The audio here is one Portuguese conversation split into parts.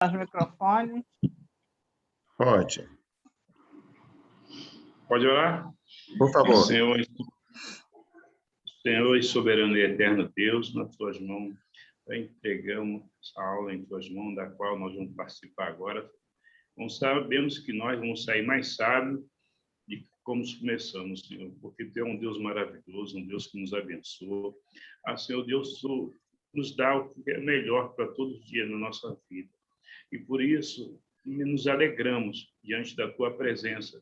o microfone. Pode. Pode orar? Por favor. Senhor e soberano e eterno Deus, nas tuas mãos, entregamos essa aula em tuas mãos, da qual nós vamos participar agora. Sabemos que nós vamos sair mais sábios de como começamos, Senhor, porque tu é um Deus maravilhoso, um Deus que nos abençoa. Senhor Deus, tu nos dá o que é melhor para todos os dias na nossa vida. E por isso, nos alegramos diante da tua presença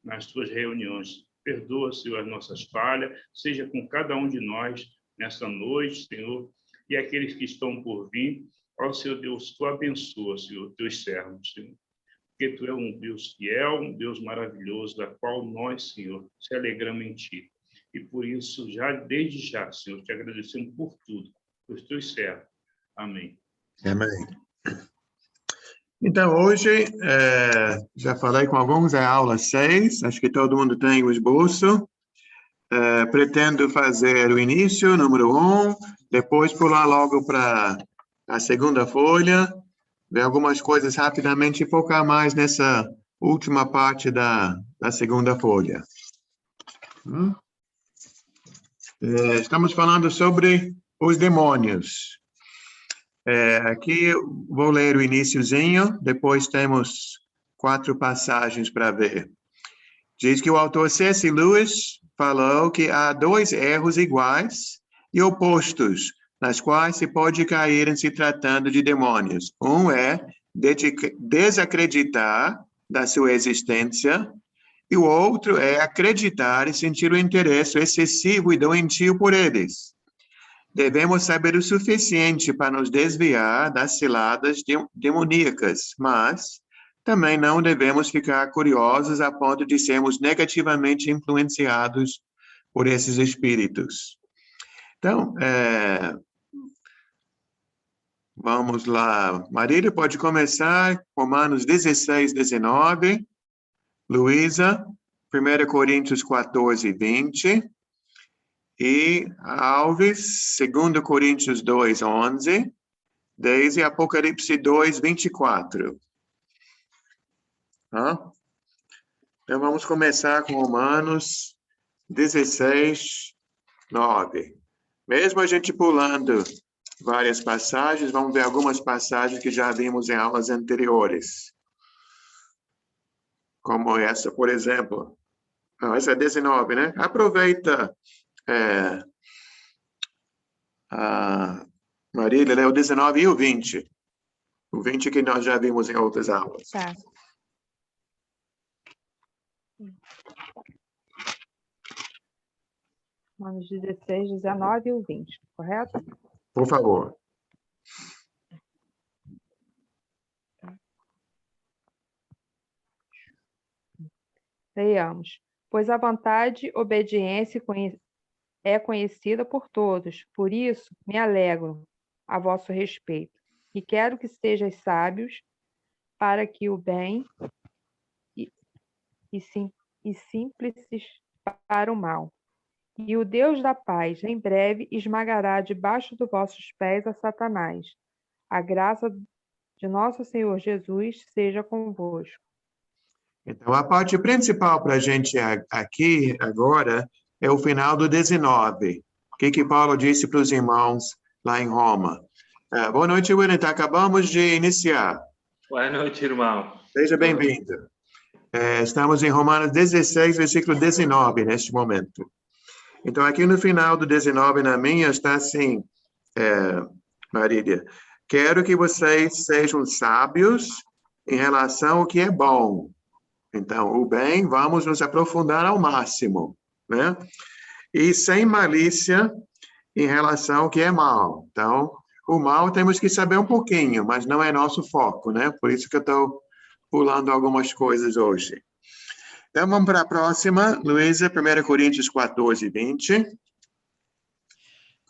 nas tuas reuniões. Perdoa, Senhor, as nossas falhas, seja com cada um de nós nessa noite, Senhor, e aqueles que estão por vir. Ó, Senhor Deus, tu abençoa, Senhor, teus servos, Senhor, porque tu é um Deus fiel, um Deus maravilhoso, da qual nós, Senhor, se alegramos em ti. E por isso, desde já, Senhor, te agradecemos por tudo, por teus servos. Amém. Amém. Então, hoje, já falei com alguns, é a aula 6, acho que todo mundo tem o esboço. Pretendo fazer o início, número 1, depois pular logo para a segunda folha, ver algumas coisas rapidamente e focar mais nessa última parte da segunda folha. Estamos falando sobre os demônios. Aqui vou ler o iniciozinho, depois temos 4 passagens para ver. Diz que o autor C.S. Lewis falou que há 2 erros iguais e opostos, nas quais se pode cair em se tratando de demônios. Um é desacreditar da sua existência, e o outro é acreditar e sentir o interesse excessivo e doentio por eles. Devemos saber o suficiente para nos desviar das ciladas demoníacas, mas também não devemos ficar curiosos a ponto de sermos negativamente influenciados por esses espíritos. Então, vamos lá. Marília, pode começar. Romanos 16, 19. Luísa, 1 Coríntios 14, 20. E Alves, 2 Coríntios 2, 11. Deise, Apocalipse 2, 24. Então, vamos começar com Romanos 16, 9. Mesmo a gente pulando várias passagens, vamos ver algumas passagens que já vimos em aulas anteriores. Como essa, por exemplo. Essa é 19, né? Aproveita, Marília, lê o 19 e o 20. O 20 que nós já vimos em outras aulas. Tá. Romanos 16, 19 e o 20, correto? Por favor. Leiamos. Pois a vontade, obediência é conhecida por todos, por isso me alegro a vosso respeito. E quero que sejais sábios para que o bem e simples para o mal. E o Deus da paz, em breve, esmagará debaixo dos vossos pés a Satanás. A graça de nosso Senhor Jesus seja convosco. Então, a parte principal para a gente aqui, agora, é o final do 19. O que Paulo disse para os irmãos lá em Roma. Boa noite, Wellington. Acabamos de iniciar. Boa noite, irmão. Seja bem-vindo. Estamos em Romanos 16, versículo 19, neste momento. Então, aqui no final do 19, na minha, está assim, Marília, quero que vocês sejam sábios em relação ao que é bom. Então, o bem, vamos nos aprofundar ao máximo, né? E sem malícia em relação ao que é mal. Então, o mal temos que saber um pouquinho, mas não é nosso foco, né? Por isso que eu estou pulando algumas coisas hoje. Então, vamos para a próxima. Luísa, 1 Coríntios 14, 20.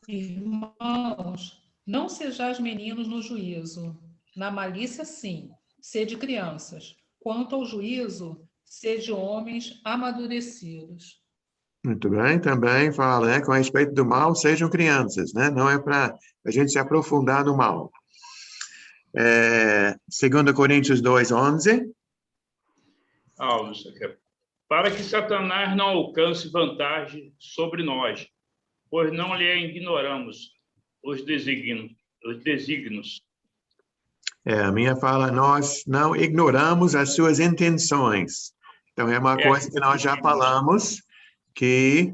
Irmãos, não sejais meninos no juízo. Na malícia, sim, sede crianças. Quanto ao juízo, sede homens amadurecidos. Muito bem, também fala, né? Com respeito do mal, sejam crianças, né? Não é para a gente se aprofundar no mal. 2 Coríntios 2:11. Isso aqui é para que Satanás não alcance vantagem sobre nós, pois não lhe ignoramos os desígnios. A minha fala, nós não ignoramos as suas intenções. Então, é uma coisa que nós já falamos, que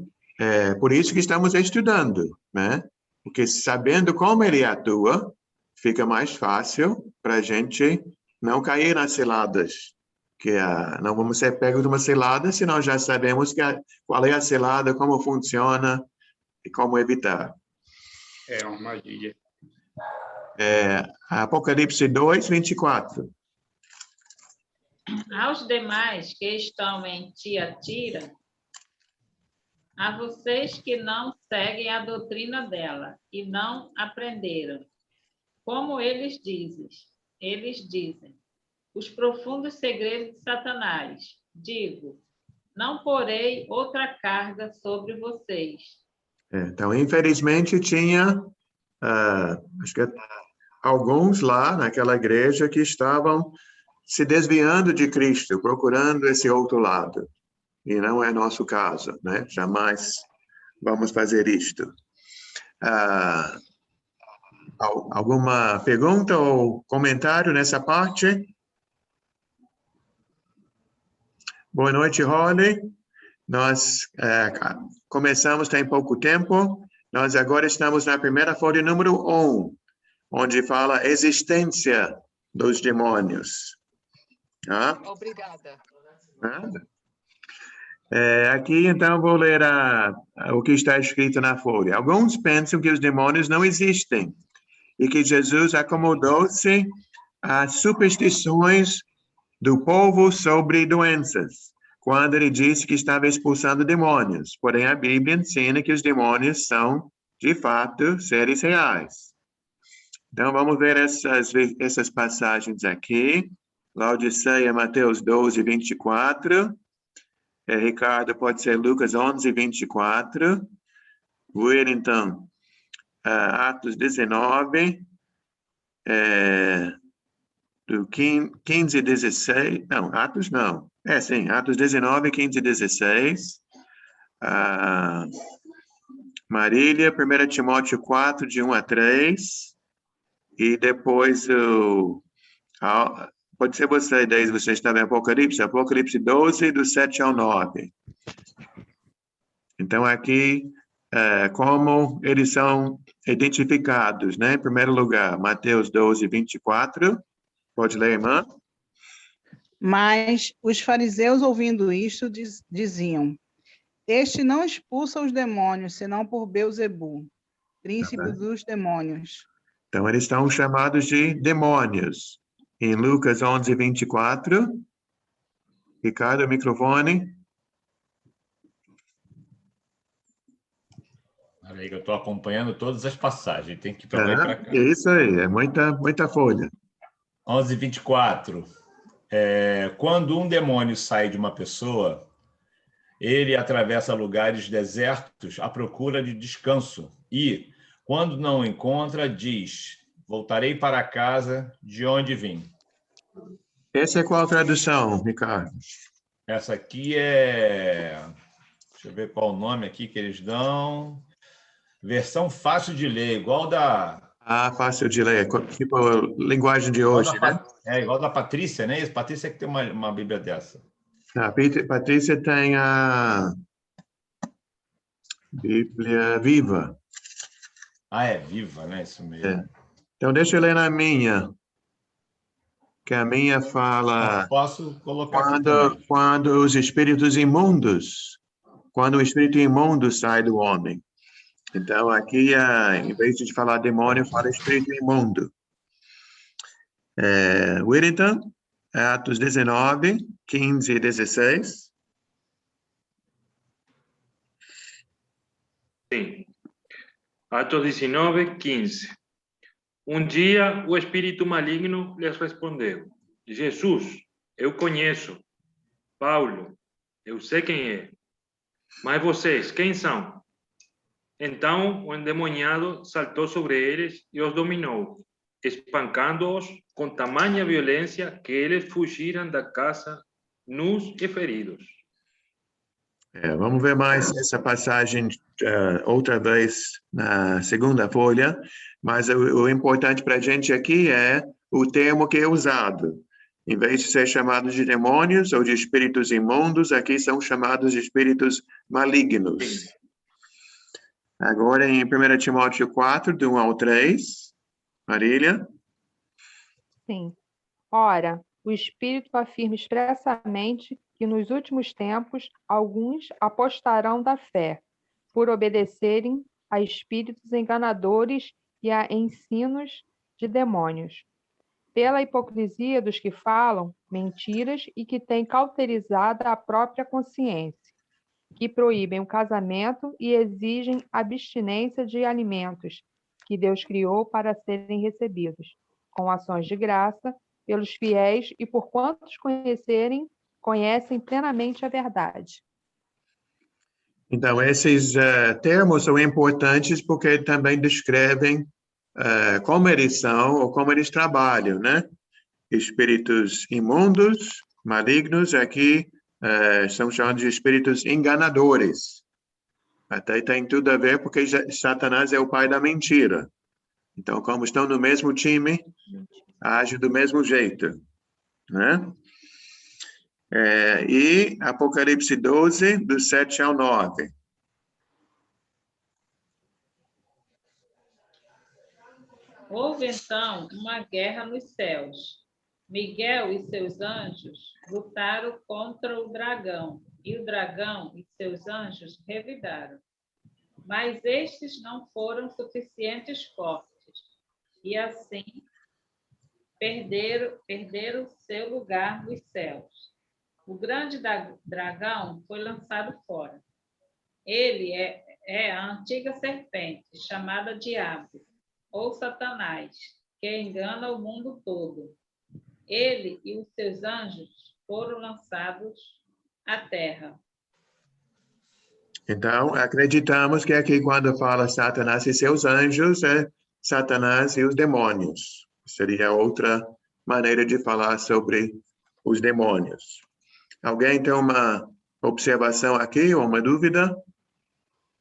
por isso que estamos estudando, né? Porque sabendo como ele atua, fica mais fácil para a gente não cair nas ciladas. Não vamos ser pegos de uma cilada se nós já sabemos qual é a cilada, como funciona e como evitar. Uma armadilha. Apocalipse 2:24. Aos demais que estão em Tiatira, a vocês que não seguem a doutrina dela e não aprenderam, como eles dizem, os profundos segredos de Satanás, digo, não porei outra carga sobre vocês. Então, infelizmente, tinha acho que alguns lá naquela igreja que estavam se desviando de Cristo, procurando esse outro lado. E não é nosso caso, né? Jamais vamos fazer isto. Alguma pergunta ou comentário nessa parte? Boa noite, Holly. Nós começamos tem pouco tempo. Nós agora estamos na primeira folha número 1, onde fala a existência dos demônios. Obrigada. Nada. Aqui, então, vou ler o que está escrito na folha. Alguns pensam que os demônios não existem e que Jesus acomodou-se às superstições do povo sobre doenças, quando ele disse que estava expulsando demônios. Porém, a Bíblia ensina que os demônios são, de fato, seres reais. Então, vamos ver essas passagens aqui. Laodiceia, Mateus 12:24. Ricardo, pode ser Lucas 11:24. Wellington, Atos 19, do 15:16. Não, Atos não. Sim, Atos 19, 15:16. Marília, 1 Timóteo 4, de 1 a 3. E depois pode ser você, desde você estava em Apocalipse 12, do 7 ao 9. Então, aqui, como eles são identificados, né? Em primeiro lugar, Mateus 12:24. Pode ler, irmã? Mas os fariseus, ouvindo isto, diziam, este não expulsa os demônios, senão por Beelzebu, príncipe dos demônios. Então, eles estão chamados de demônios. Em Lucas 11:24. Ricardo, microfone. Olha aí, eu estou acompanhando todas as passagens, tem que ir para lá e para cá. É isso aí, é muita folha. 11:24. Quando um demônio sai de uma pessoa, ele atravessa lugares desertos à procura de descanso e, quando não encontra, diz, voltarei para casa de onde vim. Essa é qual tradução, Ricardo? Essa aqui deixa eu ver qual o nome aqui que eles dão. Versão fácil de ler, igual da... Fácil de ler, tipo linguagem de hoje, né? Igual da Patrícia, né? Patrícia que tem uma Bíblia dessa. Patrícia tem a Bíblia Viva. Viva, né? Isso mesmo. Então, deixa eu ler na minha. Que a minha fala... Eu posso colocar aqui quando os espíritos imundos, quando o espírito imundo sai do homem. Então, aqui, em vez de falar demônio, fala espírito imundo. Wellington, Atos 19, 15 e 16. Sim. Atos 19, 15. Um dia, o espírito maligno lhes respondeu, Jesus, eu conheço. Paulo, eu sei quem é. Mas vocês, quem são? Então, o endemoniado saltou sobre eles e os dominou. espancando-os com tamanha violência que eles fugiram da casa nus e feridos. Vamos ver mais essa passagem outra vez na segunda folha, mas o importante para a gente aqui é o termo que é usado. Em vez de ser chamados de demônios ou de espíritos imundos, aqui são chamados de espíritos malignos. Agora, em 1 Timóteo 4, do 1 ao 3, Marília. Sim. Ora, o Espírito afirma expressamente que nos últimos tempos alguns apostarão da fé, por obedecerem a espíritos enganadores e a ensinos de demônios, pela hipocrisia dos que falam mentiras e que têm cauterizada a própria consciência, que proíbem o casamento e exigem abstinência de alimentos que Deus criou para serem recebidos, com ações de graça, pelos fiéis e por quantos conhecem plenamente a verdade. Então, esses termos são importantes porque também descrevem como eles são ou como eles trabalham, né? Espíritos imundos, malignos, aqui são chamados de espíritos enganadores. Até tem tudo a ver porque Satanás é o pai da mentira. Então, como estão no mesmo time, agem do mesmo jeito, né? E Apocalipse 12, do 7 ao 9. Houve então uma guerra nos céus. Miguel e seus anjos lutaram contra o dragão, e o dragão e seus anjos revidaram. Mas estes não foram suficientes fortes, e assim perderam seu lugar nos céus. O grande dragão foi lançado fora. Ele é a antiga serpente, chamada Diabo, ou Satanás, que engana o mundo todo. Ele e os seus anjos foram lançados à terra. Então, acreditamos que aqui, quando fala Satanás e seus anjos, é Satanás e os demônios. Seria outra maneira de falar sobre os demônios. Alguém tem uma observação aqui ou uma dúvida?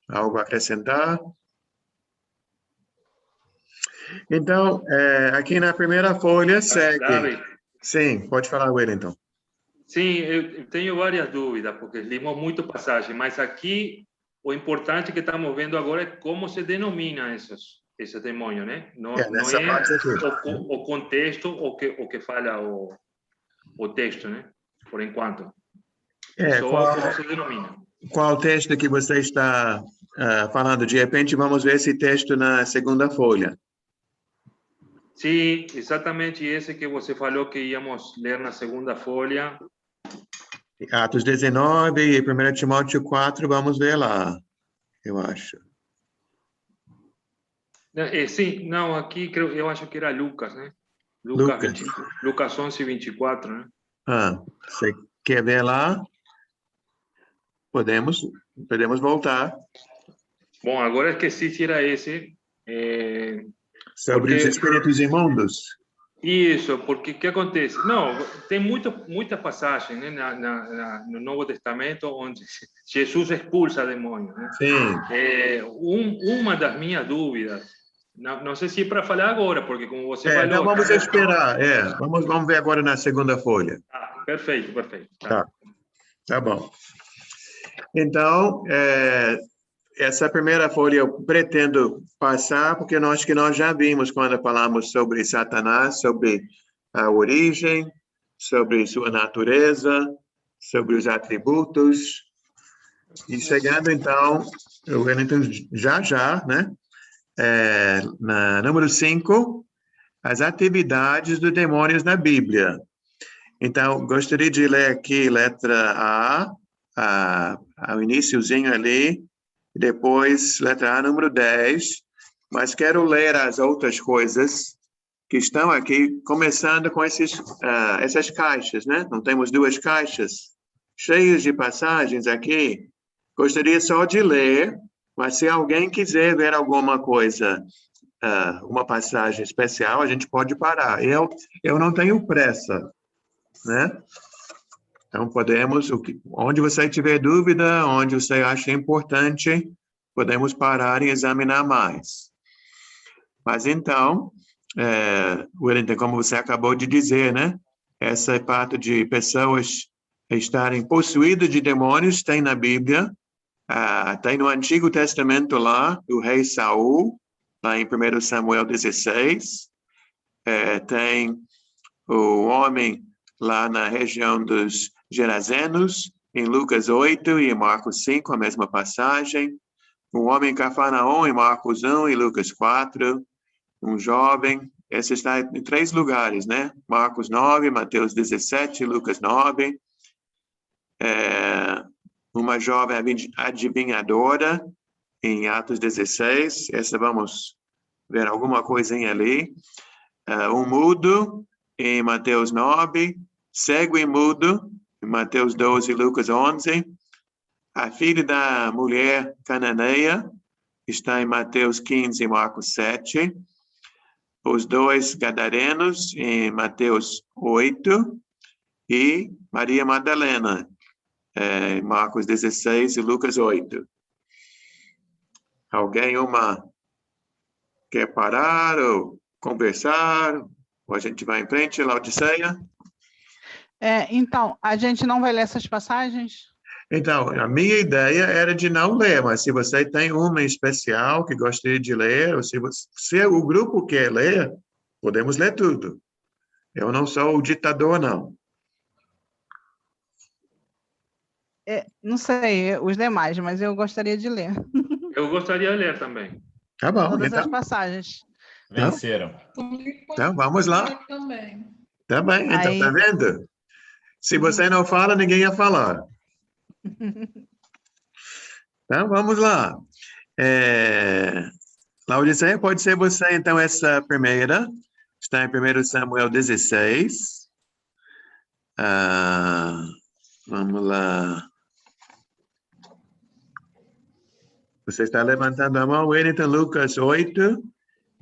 Algo a acrescentar? Então, aqui na primeira folha segue... David. Sim, pode falar, Wellington. Sim, eu tenho várias dúvidas, porque limos muito passagem, mas aqui o importante que estamos vendo agora é como se denomina esse demônio, né? Não é o contexto o que fala o texto, né? Por enquanto. Só como se denomina. Qual texto que você está falando? De repente, vamos ver esse texto na segunda folha. Sim, exatamente esse que você falou que íamos ler na segunda folha. Atos 19 e 1 Timóteo 4, vamos ver lá, eu acho. Sim, não, aqui eu acho que era Lucas, né? Lucas 11, 24, né? Você quer ver lá? Podemos voltar. Bom, agora esqueci se era esse. Sobre os espíritos imundos? Isso, porque o que acontece? Não, tem muita passagem, né, no Novo Testamento onde Jesus expulsa demônios, né? Sim. Uma das minhas dúvidas, não sei se é para falar agora, porque como você falou... Então vamos esperar, vamos ver agora na segunda folha. Perfeito. Tá bom. Então, essa primeira folha eu pretendo passar, porque nós já vimos quando falamos sobre Satanás, sobre a origem, sobre sua natureza, sobre os atributos. E chegando, então, já, né? Na número 5, as atividades dos demônios na Bíblia. Então, gostaria de ler aqui letra A, ao iniciozinho ali, e depois letra A, número 10, mas quero ler as outras coisas que estão aqui, começando com essas caixas, né? Não temos 2 caixas cheias de passagens aqui. Gostaria só de ler, mas se alguém quiser ver alguma coisa uma passagem especial, a gente pode parar. Eu não tenho pressa, né? Então, podemos, onde você tiver dúvida, onde você acha importante, podemos parar e examinar mais. Mas, então, Wellington, como você acabou de dizer, né? Essa parte de pessoas estarem possuídas de demônios tem na Bíblia, tem no Antigo Testamento lá, o rei Saul, lá em 1 Samuel 16, tem o homem lá na região dos Gerazenos, em Lucas 8 e em Marcos 5, a mesma passagem. O homem em Cafarnaum, em Marcos 1 e Lucas 4. Um jovem, esse está em 3 lugares, né? Marcos 9, Mateus 17, Lucas 9. Uma jovem adivinhadora, em Atos 16. Essa vamos ver alguma coisinha ali. Um mudo, em Mateus 9. Cego e mudo, em Mateus 12 e Lucas 11. A filha da mulher cananeia está em Mateus 15 e Marcos 7. Os 2 gadarenos, em Mateus 8. E Maria Madalena, em Marcos 16 e Lucas 8. Alguém quer parar ou conversar? Ou a gente vai em frente, Laodiceia? Então, a gente não vai ler essas passagens? Então, a minha ideia era de não ler, mas se você tem uma em especial que gostaria de ler, ou se o grupo quer ler, podemos ler tudo. Eu não sou o ditador, não. Não sei os demais, mas eu gostaria de ler. Eu gostaria de ler também. Tá bom, Todas então. as passagens. Venceram. Então, vamos lá. Também. Tá bem, então, Aí. tá vendo? Se você não fala, ninguém ia falar. Então, vamos lá. Laodiceia, pode ser você, então, essa primeira. Está em 1 Samuel 16. Vamos lá. Você está levantando a mão, Wellington, Lucas 8,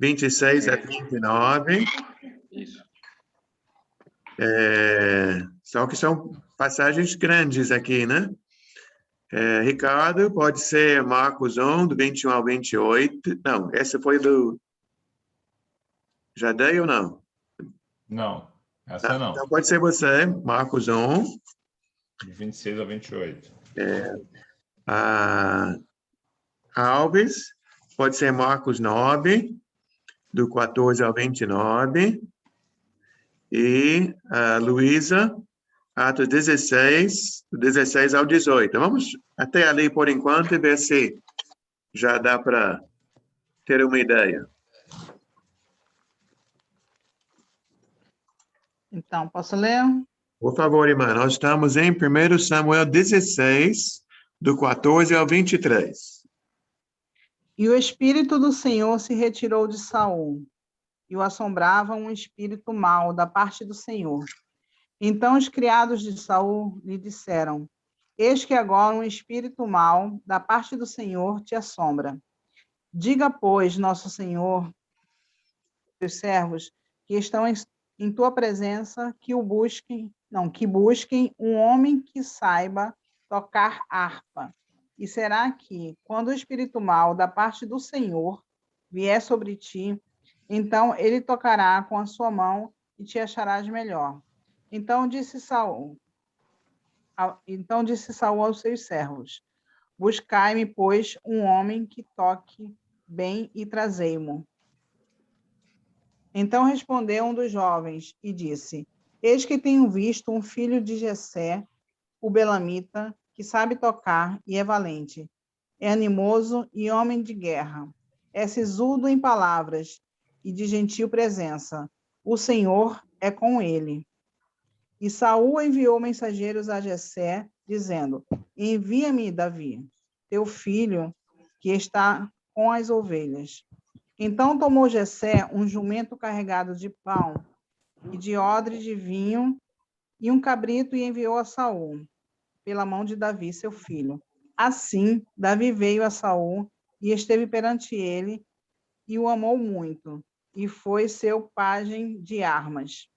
26 a 29. Isso. Só que são passagens grandes aqui, né? Ricardo, pode ser Marcos 1, do 21 ao 28. Não, essa foi do... Já dei ou não? Não, essa não. Então pode ser você, Marcos 1. De 26 a 28. Alves, pode ser Marcos 9, do 14 ao 29. E Luísa, Atos 16, do 16 ao 18. Vamos até ali por enquanto e ver se já dá para ter uma ideia. Então, posso ler? Por favor, irmã, nós estamos em 1 Samuel 16, do 14 ao 23. E o Espírito do Senhor se retirou de Saul, e o assombrava um espírito mau da parte do Senhor. Então os criados de Saul lhe disseram: Eis que agora um espírito mau da parte do Senhor te assombra. Diga, pois, nosso Senhor, teus servos, que estão em tua presença, que busquem um homem que saiba tocar harpa. E será que, quando o espírito mau da parte do Senhor vier sobre ti, então ele tocará com a sua mão e te acharás melhor. Então disse Saul aos seus servos: Buscai-me, pois, um homem que toque bem e trazei-mo. Então respondeu um dos jovens e disse: Eis que tenho visto um filho de Jessé, o belamita, que sabe tocar e é valente. É animoso e homem de guerra. É sisudo em palavras e de gentil presença. O Senhor é com ele. E Saul enviou mensageiros a Jessé, dizendo: Envia-me Davi, teu filho, que está com as ovelhas. Então tomou Jessé um jumento carregado de pão e de odre de vinho e um cabrito e enviou a Saul, pela mão de Davi, seu filho. Assim, Davi veio a Saul e esteve perante ele, e o amou muito, e foi seu pajem de armas.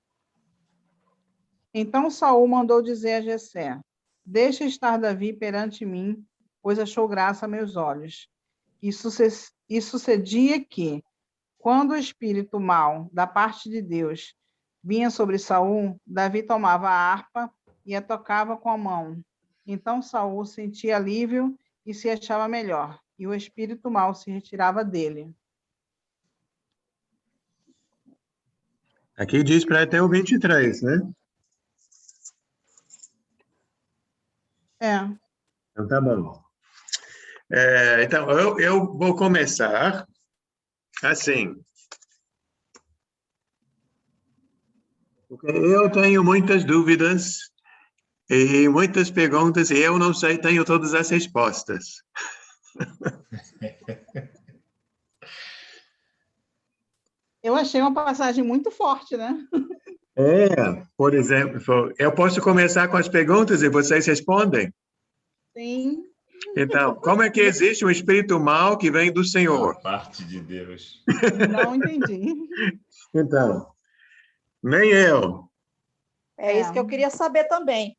Então Saul mandou dizer a Jessé: deixa estar Davi perante mim, pois achou graça a meus olhos. E sucedia que, quando o espírito mau da parte de Deus vinha sobre Saul, Davi tomava a harpa e a tocava com a mão. Então Saul sentia alívio e se achava melhor, e o espírito mau se retirava dele. Aqui diz para até o 23, né? Então, tá bom. Então, eu vou começar assim. Porque eu tenho muitas dúvidas e muitas perguntas, e eu não sei, tenho todas as respostas. Eu achei uma passagem muito forte, né? Por exemplo, eu posso começar com as perguntas e vocês respondem? Sim. Então, como é que existe um espírito mau que vem do Senhor? Da parte de Deus. Não entendi. Então, nem eu. É isso que eu queria saber também.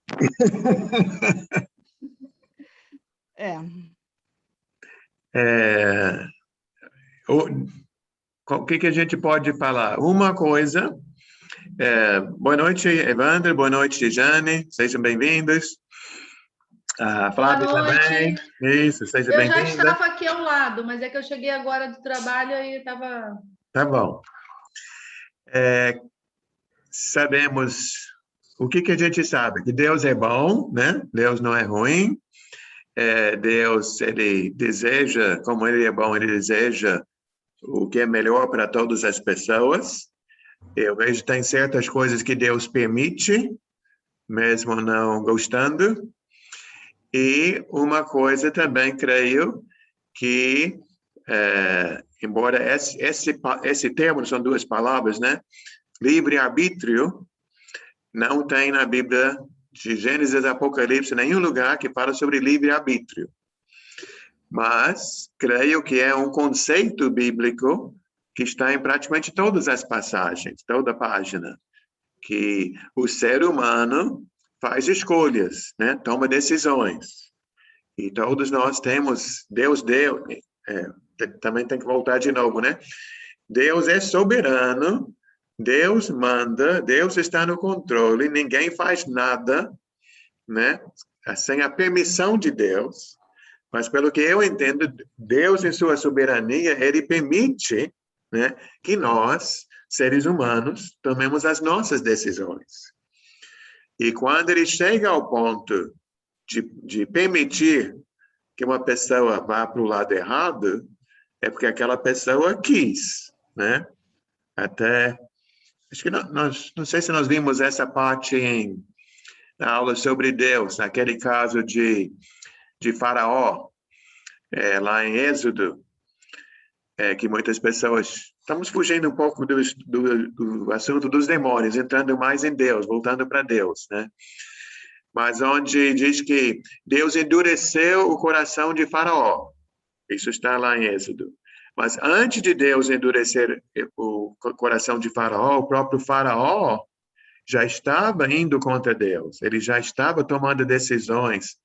O que a gente pode falar? Uma coisa. Boa noite, Evandro. Boa noite, Jane. Sejam bem-vindos. Flávia também. Isso, seja bem-vinda. Eu já estava aqui ao lado, mas é que eu cheguei agora do trabalho e estava... Tá bom. Sabemos... O que a gente sabe? Que Deus é bom, né? Deus não é ruim. Deus, ele deseja, como ele é bom, ele deseja o que é melhor para todas as pessoas. Eu vejo que tem certas coisas que Deus permite, mesmo não gostando. E uma coisa também, creio, que, embora esse termo são duas palavras, né? Livre-arbítrio, não tem na Bíblia de Gênesis e Apocalipse nenhum lugar que fala sobre livre-arbítrio. Mas creio que é um conceito bíblico que está em praticamente todas as passagens, toda a página, que o ser humano faz escolhas, né? Toma decisões. E todos nós temos, Deus deu, também tem que voltar de novo, né? Deus é soberano, Deus manda, Deus está no controle, ninguém faz nada, né? Sem a permissão de Deus. Mas pelo que eu entendo, Deus em sua soberania, ele permite, né, que nós, seres humanos, tomemos as nossas decisões. E quando ele chega ao ponto de permitir que uma pessoa vá para o lado errado, é porque aquela pessoa quis, né? Até, acho que não sei se nós vimos essa parte na aula sobre Deus, naquele caso de Faraó, lá em Êxodo, que muitas pessoas... Estamos fugindo um pouco do assunto dos demônios, entrando mais em Deus, voltando para Deus, né? Mas onde diz que Deus endureceu o coração de Faraó. Isso está lá em Êxodo. Mas antes de Deus endurecer o coração de Faraó, o próprio Faraó já estava indo contra Deus. Ele já estava tomando decisões,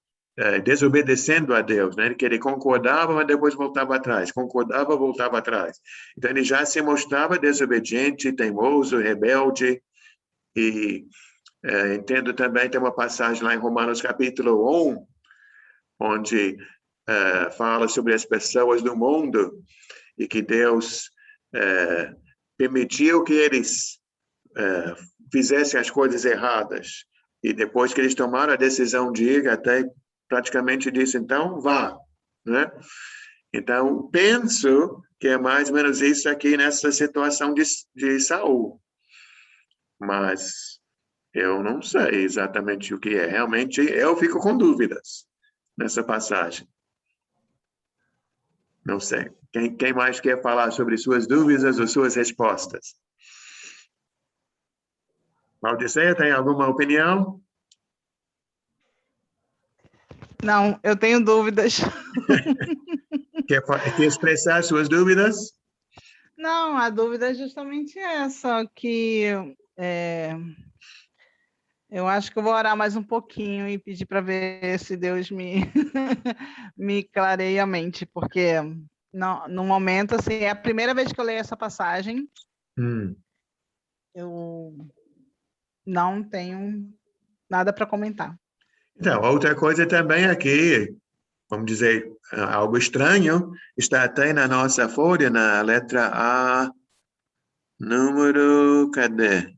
desobedecendo a Deus, né? Que ele concordava, mas depois voltava atrás. Concordava, voltava atrás. Então, ele já se mostrava desobediente, teimoso, rebelde. E entendo também, tem uma passagem lá em Romanos capítulo 1, onde fala sobre as pessoas do mundo e que Deus permitiu que eles fizessem as coisas erradas. E depois que eles tomaram a decisão de ir, até praticamente disse, então, vá, né? Então, penso que é mais ou menos isso aqui nessa situação de Saul. Mas eu não sei exatamente o que é. Realmente, eu fico com dúvidas nessa passagem. Não sei. Quem mais quer falar sobre suas dúvidas ou suas respostas? Maldicea, tem alguma opinião? Não, eu tenho dúvidas. Quer expressar suas dúvidas? Não, a dúvida é justamente essa, que eu acho que eu vou orar mais um pouquinho e pedir para ver se Deus me clareia a mente, porque no momento, assim, é a primeira vez que eu leio essa passagem, eu não tenho nada para comentar. Então, outra coisa também aqui, vamos dizer, algo estranho, está até na nossa folha, na letra A, número, cadê?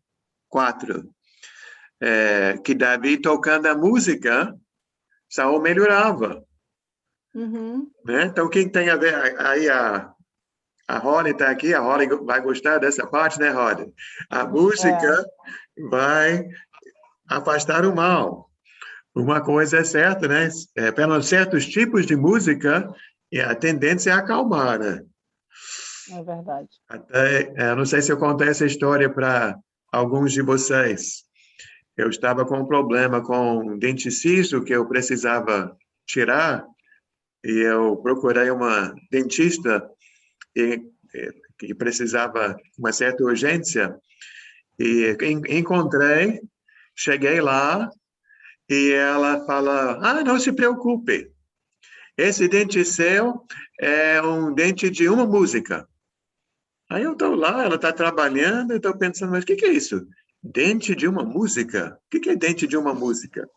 4. Que Davi tocando a música, Saul melhorava. Né? Então, quem tem a ver, aí a Holly está aqui, a Holly vai gostar dessa parte, né, Holly? A música vai afastar o mal. Uma coisa é certa, né? Pelos certos tipos de música, a tendência é acalmar, né? É verdade. Até, não sei se eu contei essa história para alguns de vocês. Eu estava com um problema com um dente ciso que eu precisava tirar e eu procurei uma dentista que precisava uma certa urgência e encontrei, cheguei lá e ela fala, não se preocupe, esse dente seu é um dente de uma música. Aí eu estou lá, ela está trabalhando, eu estou pensando, mas o que é isso? Dente de uma música? O que é dente de uma música?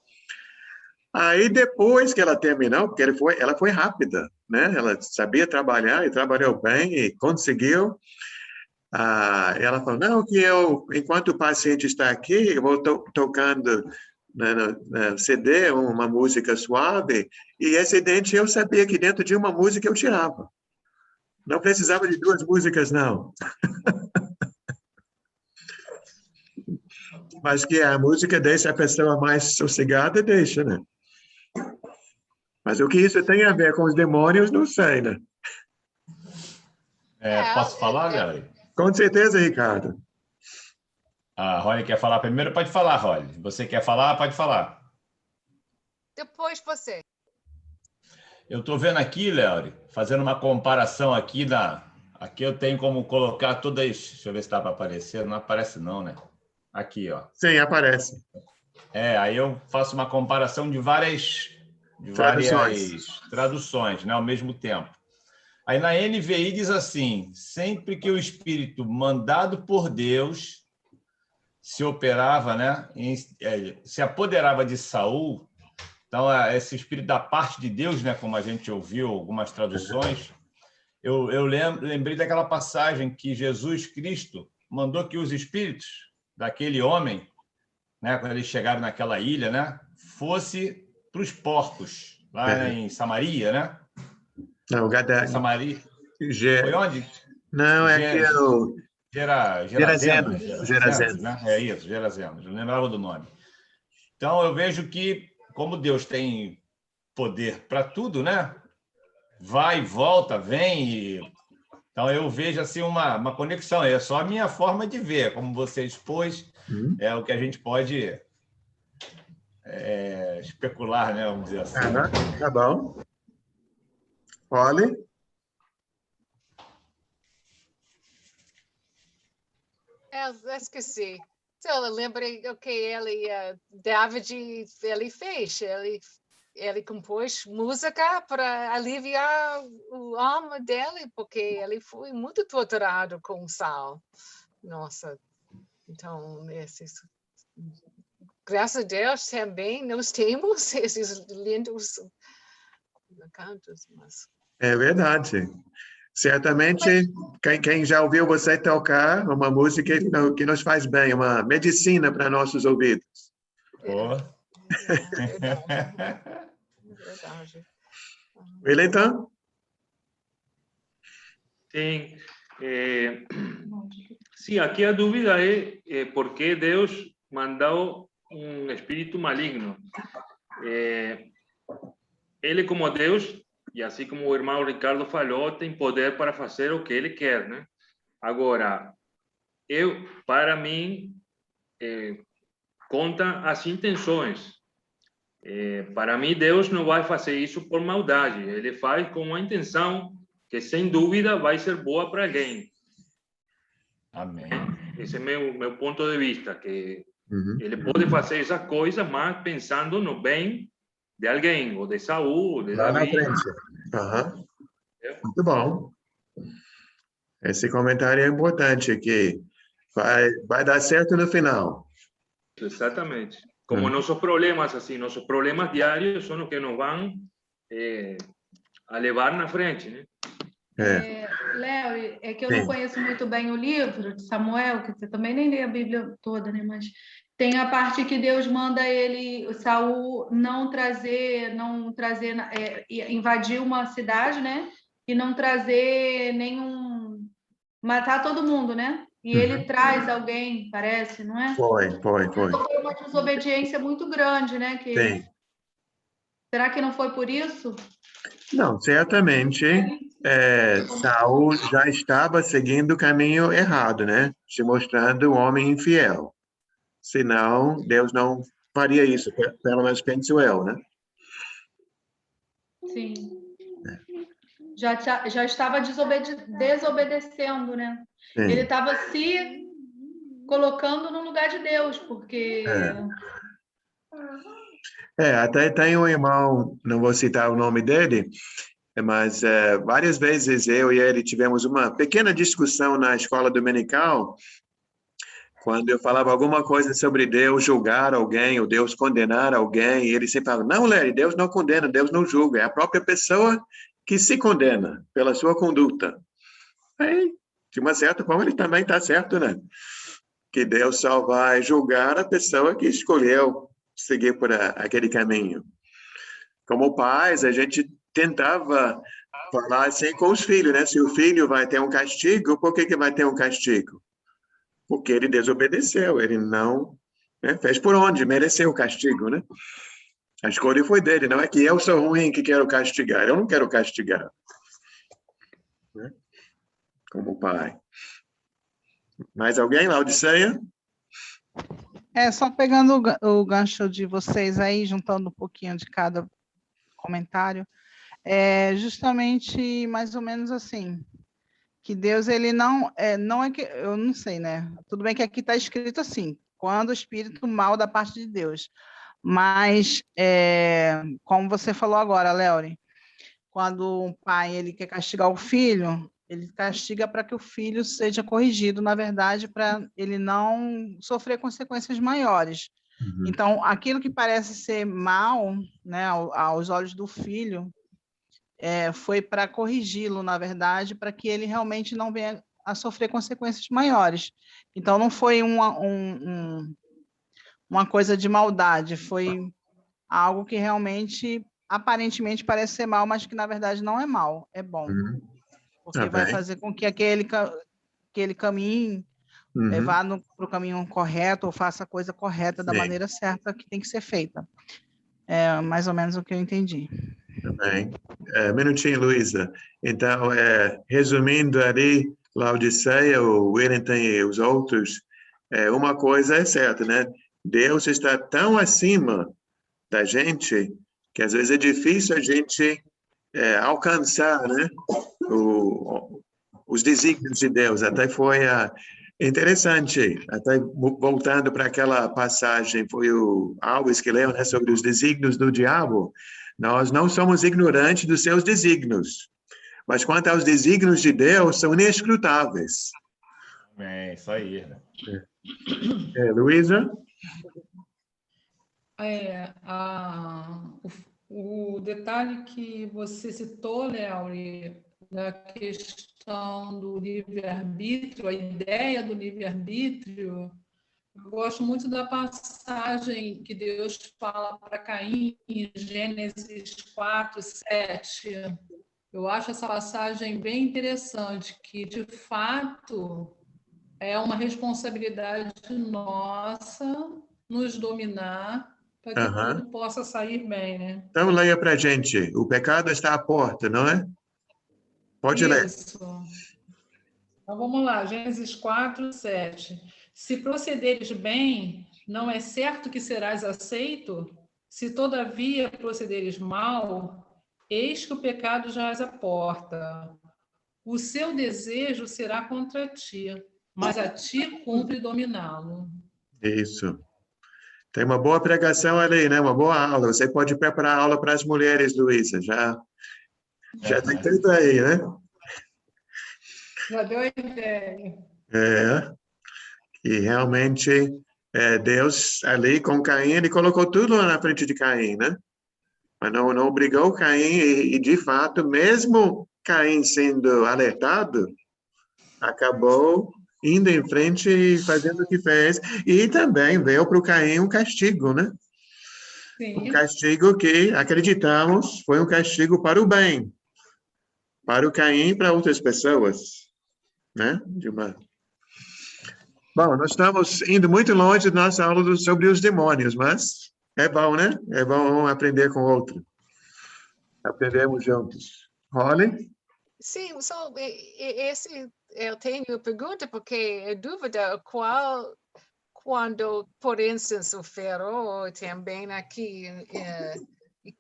Aí depois que ela terminou, porque ela foi rápida, né? Ela sabia trabalhar e trabalhou bem e conseguiu. Ela falou, não, que enquanto o paciente está aqui, eu vou tocando no CD uma música suave e esse dente eu sabia que dentro de uma música eu tirava. Não precisava de duas músicas, não. Mas que a música deixa a pessoa mais sossegada, deixa, né? Mas o que isso tem a ver com os demônios, não sei, né? Posso falar, Léo? Com certeza, Ricardo. A Rolly quer falar primeiro? Pode falar, Rolly. Você quer falar? Pode falar. Depois você. Eu estou vendo aqui, Léo, fazendo uma comparação aqui Aqui eu tenho como colocar todas... Deixa eu ver se dá para aparecer. Não aparece não, né? Aqui, ó. Sim, aparece. Aí eu faço uma comparação de várias traduções, né, ao mesmo tempo. Aí na NVI diz assim, sempre que o Espírito mandado por Deus se operava, né, se apoderava de Saul, então esse Espírito da parte de Deus, né, como a gente ouviu algumas traduções, eu lembrei daquela passagem que Jesus Cristo mandou que os espíritos daquele homem, né, quando eles chegaram naquela ilha, né, fosse para os porcos, lá em Samaria, né? Não, Samaria. Foi onde? Não, aqui é o... Gerazenos, Gerazenos. né? É isso, Gerazenos. Eu lembrava do nome. Então, eu vejo que, como Deus tem poder para tudo, né? Vai, volta, vem. Então, eu vejo assim uma conexão. É só a minha forma de ver, como você expôs, é o que a gente pode especular, né? Vamos dizer assim. Tá bom. Olhe. Eu esqueci. Então, eu lembrei o que David ele fez. Ele compôs música para aliviar o alma dele, porque ele foi muito torturado com Saul. Nossa, então, graças a Deus também nós temos esses lindos cantos. É verdade. Certamente, quem já ouviu você tocar uma música que nos faz bem, uma medicina para nossos ouvidos. Verdade. Wellington? Sim. Sim, aqui a dúvida é por que Deus mandou um espírito maligno. Ele, como Deus, e assim como o irmão Ricardo falou, tem poder para fazer o que ele quer, né? Agora, para mim, conta as intenções. Para mim, Deus não vai fazer isso por maldade. Ele faz com uma intenção que, sem dúvida, vai ser boa para alguém. Amém. Esse é meu ponto de vista, que Uhum. ele pode fazer essas coisas, mas pensando no bem de alguém, ou de Saul, ou de Lá na Davi. frente. Aham. Muito bom. Esse comentário é importante aqui. Vai dar certo no final. Exatamente. Como nossos problemas, assim, nossos problemas diários são os que nos vão a levar na frente, né? Léo, é que eu Sim. não conheço muito bem o livro de Samuel, que você também nem lê a Bíblia toda, né? Mas tem a parte que Deus manda ele, Saul, invadir uma cidade, né? E não trazer matar todo mundo, né? E ele traz alguém, parece, não é? Foi. Então foi uma desobediência muito grande, né? Sim. Será que não foi por isso? Não, certamente Saul já estava seguindo o caminho errado, né? Se mostrando um homem infiel. Senão, Deus não faria isso, pelo menos penso eu, né? Sim. Já estava desobedecendo, né? Sim. Ele estava se colocando no lugar de Deus, porque... Até tem um irmão, não vou citar o nome dele, mas várias vezes eu e ele tivemos uma pequena discussão na escola dominical, quando eu falava alguma coisa sobre Deus julgar alguém, ou Deus condenar alguém, e ele sempre falava, não, Larry, Deus não condena, Deus não julga, é a própria pessoa que se condena pela sua conduta. Aí, de uma certa forma, ele também está certo, né? Que Deus só vai julgar a pessoa que escolheu seguir por aquele caminho. Como pais, a gente tentava falar assim com os filhos, né? Se o filho vai ter um castigo, por que vai ter um castigo? Porque ele desobedeceu, ele não fez por onde, mereceu o castigo, né? A escolha foi dele, não é que eu sou ruim que quero castigar, eu não quero castigar. Né? Como pai. Mais alguém, Laodiceia? Só pegando o gancho de vocês aí, juntando um pouquinho de cada comentário, justamente mais ou menos assim, que Deus, ele não é que, eu não sei, né? Tudo bem que aqui está escrito assim, quando o espírito mal da parte de Deus, mas, como você falou agora, Léo, quando um pai ele quer castigar o filho, ele castiga para que o filho seja corrigido, na verdade, para ele não sofrer consequências maiores. Então, aquilo que parece ser mal, né, aos olhos do filho, foi para corrigi-lo, na verdade, para que ele realmente não venha a sofrer consequências maiores. Então, não foi uma coisa de maldade, foi algo que realmente, aparentemente, parece ser mal, mas que, na verdade, não é mal, é bom. Porque vai fazer com que aquele caminho vá para o caminho correto, ou faça a coisa correta da maneira certa que tem que ser feita. É mais ou menos o que eu entendi. Também. Minutinho, Luísa. Então, resumindo ali, Laodiceia, o Wellington e os outros, uma coisa é certa, né? Deus está tão acima da gente que às vezes é difícil a gente alcançar, né? Os desígnios de Deus. Até foi interessante, até voltando para aquela passagem, foi o Alves que leu, né, sobre os desígnios do diabo. Nós não somos ignorantes dos seus desígnios, mas quanto aos desígnios de Deus, são inescrutáveis. Isso aí. Luísa? O detalhe que você citou, Léo, da questão do livre-arbítrio, a ideia do livre-arbítrio, eu gosto muito da passagem que Deus fala para Caim, em Gênesis 4, 7. Eu acho essa passagem bem interessante, que, de fato, é uma responsabilidade nossa nos dominar para que tudo possa sair bem, né? Então, leia para a gente. O pecado está à porta, não é? Pode ler. Isso. Então, vamos lá. Gênesis 4, 7. Se procederes bem, não é certo que serás aceito? Se, todavia, procederes mal, eis que o pecado jaz à porta. O seu desejo será contra ti, mas a ti cumpre dominá-lo. Isso. Tem uma boa pregação ali, né? Uma boa aula. Você pode preparar aula para as mulheres, Luísa. Já tem tudo aí, né? Já deu a ideia. E realmente Deus ali com Caim, ele colocou tudo lá na frente de Caim, né? Mas não obrigou Caim e de fato, mesmo Caim sendo alertado, acabou indo em frente e fazendo o que fez. E também veio para o Caim um castigo, né? Sim. Um castigo que, acreditamos, foi um castigo para o bem. Para o Caim e para outras pessoas, né? Bom, nós estamos indo muito longe da nossa aula sobre os demônios, mas é bom, né? É bom aprender com o outro. Aprendemos juntos. Holly? Sim, só esse eu tenho pergunta porque é dúvida quando, por instance, o Faraó também aqui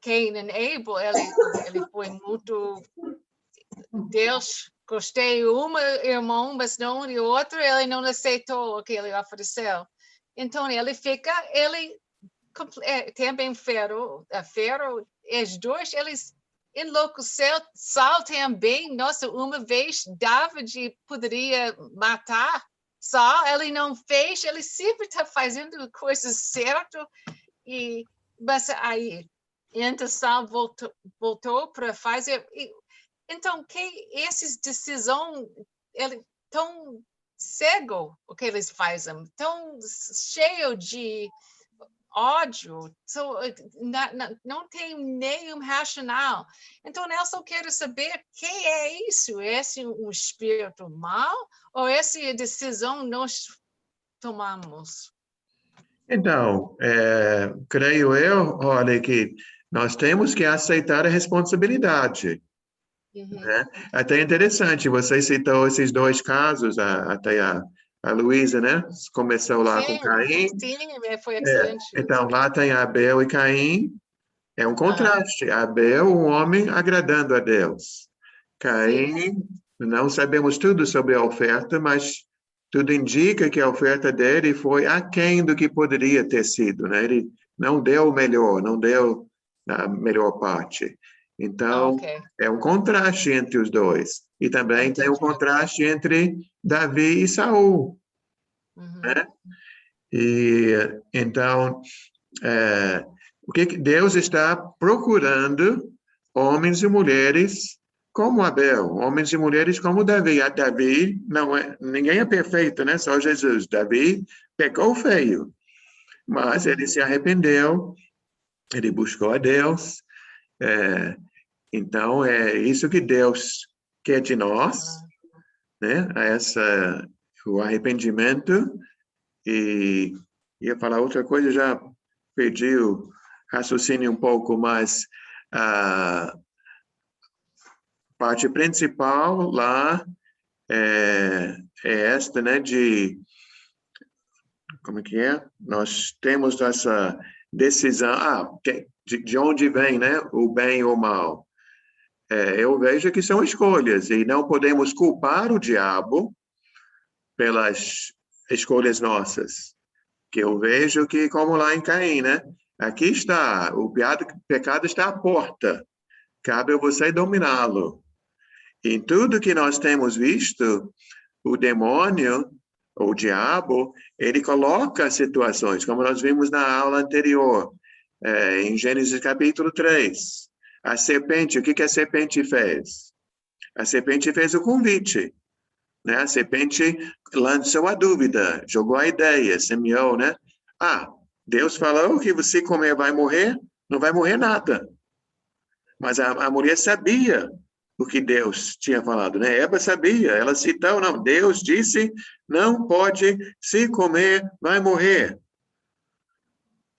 Cain e Abel, ele foi muito Deus gostei uma irmão, mas não de outro, ele não aceitou o que ele ofereceu. Então ele também Faraó, os dois, eles enlouqueceu, Saul também, nossa, uma vez David poderia matar Saul, ele não fez, ele sempre está fazendo coisas certas, mas aí, então Saul voltou para fazer, então, essas decisões, ele tão cego o que eles fazem, tão cheio de ódio, não tem nenhum racional. Então, eu só quero saber o que é isso? É um espírito mau ou essa decisão nós tomamos? Então, creio eu, olha, que nós temos que aceitar a responsabilidade. Né? Até interessante, você citou esses dois casos, até a Luísa, né? Começou lá com Caim. Sim, foi excelente. Então, lá tem Abel e Caim. É um contraste. Abel, um homem agradando a Deus. Caim, não sabemos tudo sobre a oferta, mas tudo indica que a oferta dele foi aquém do que poderia ter sido. Né? Ele não deu o melhor, não deu a melhor parte. Então, é um contraste entre os dois. E também tem um contraste entre Davi e Saul. Né? E, então, o que Deus está procurando? Homens e mulheres como Abel, homens e mulheres como Davi. A Davi, ninguém é perfeito, né? Só Jesus. Davi pecou feio, mas ele se arrependeu, ele buscou a Deus. Então, é isso que Deus quer de nós, né? O arrependimento. E ia falar outra coisa, já perdi o raciocínio um pouco, mas a parte principal lá é esta, né? Como é que é? Nós temos essa decisão, de onde vem, né? O bem ou o mal. Eu vejo que são escolhas e não podemos culpar o diabo pelas escolhas nossas. Que eu vejo que, como lá em Caim, né? Aqui está, o pecado está à porta. Cabe a você dominá-lo. Em tudo que nós temos visto, o demônio, o diabo, ele coloca situações, como nós vimos na aula anterior, em Gênesis capítulo 3. A serpente, o que a serpente fez? A serpente fez o convite, né? A serpente lançou a dúvida, jogou a ideia, semeou, né? Deus falou que você comer vai morrer, não vai morrer nada. Mas a mulher sabia o que Deus tinha falado, né? Eva sabia, ela citou, não, Deus disse, não pode, se comer, vai morrer.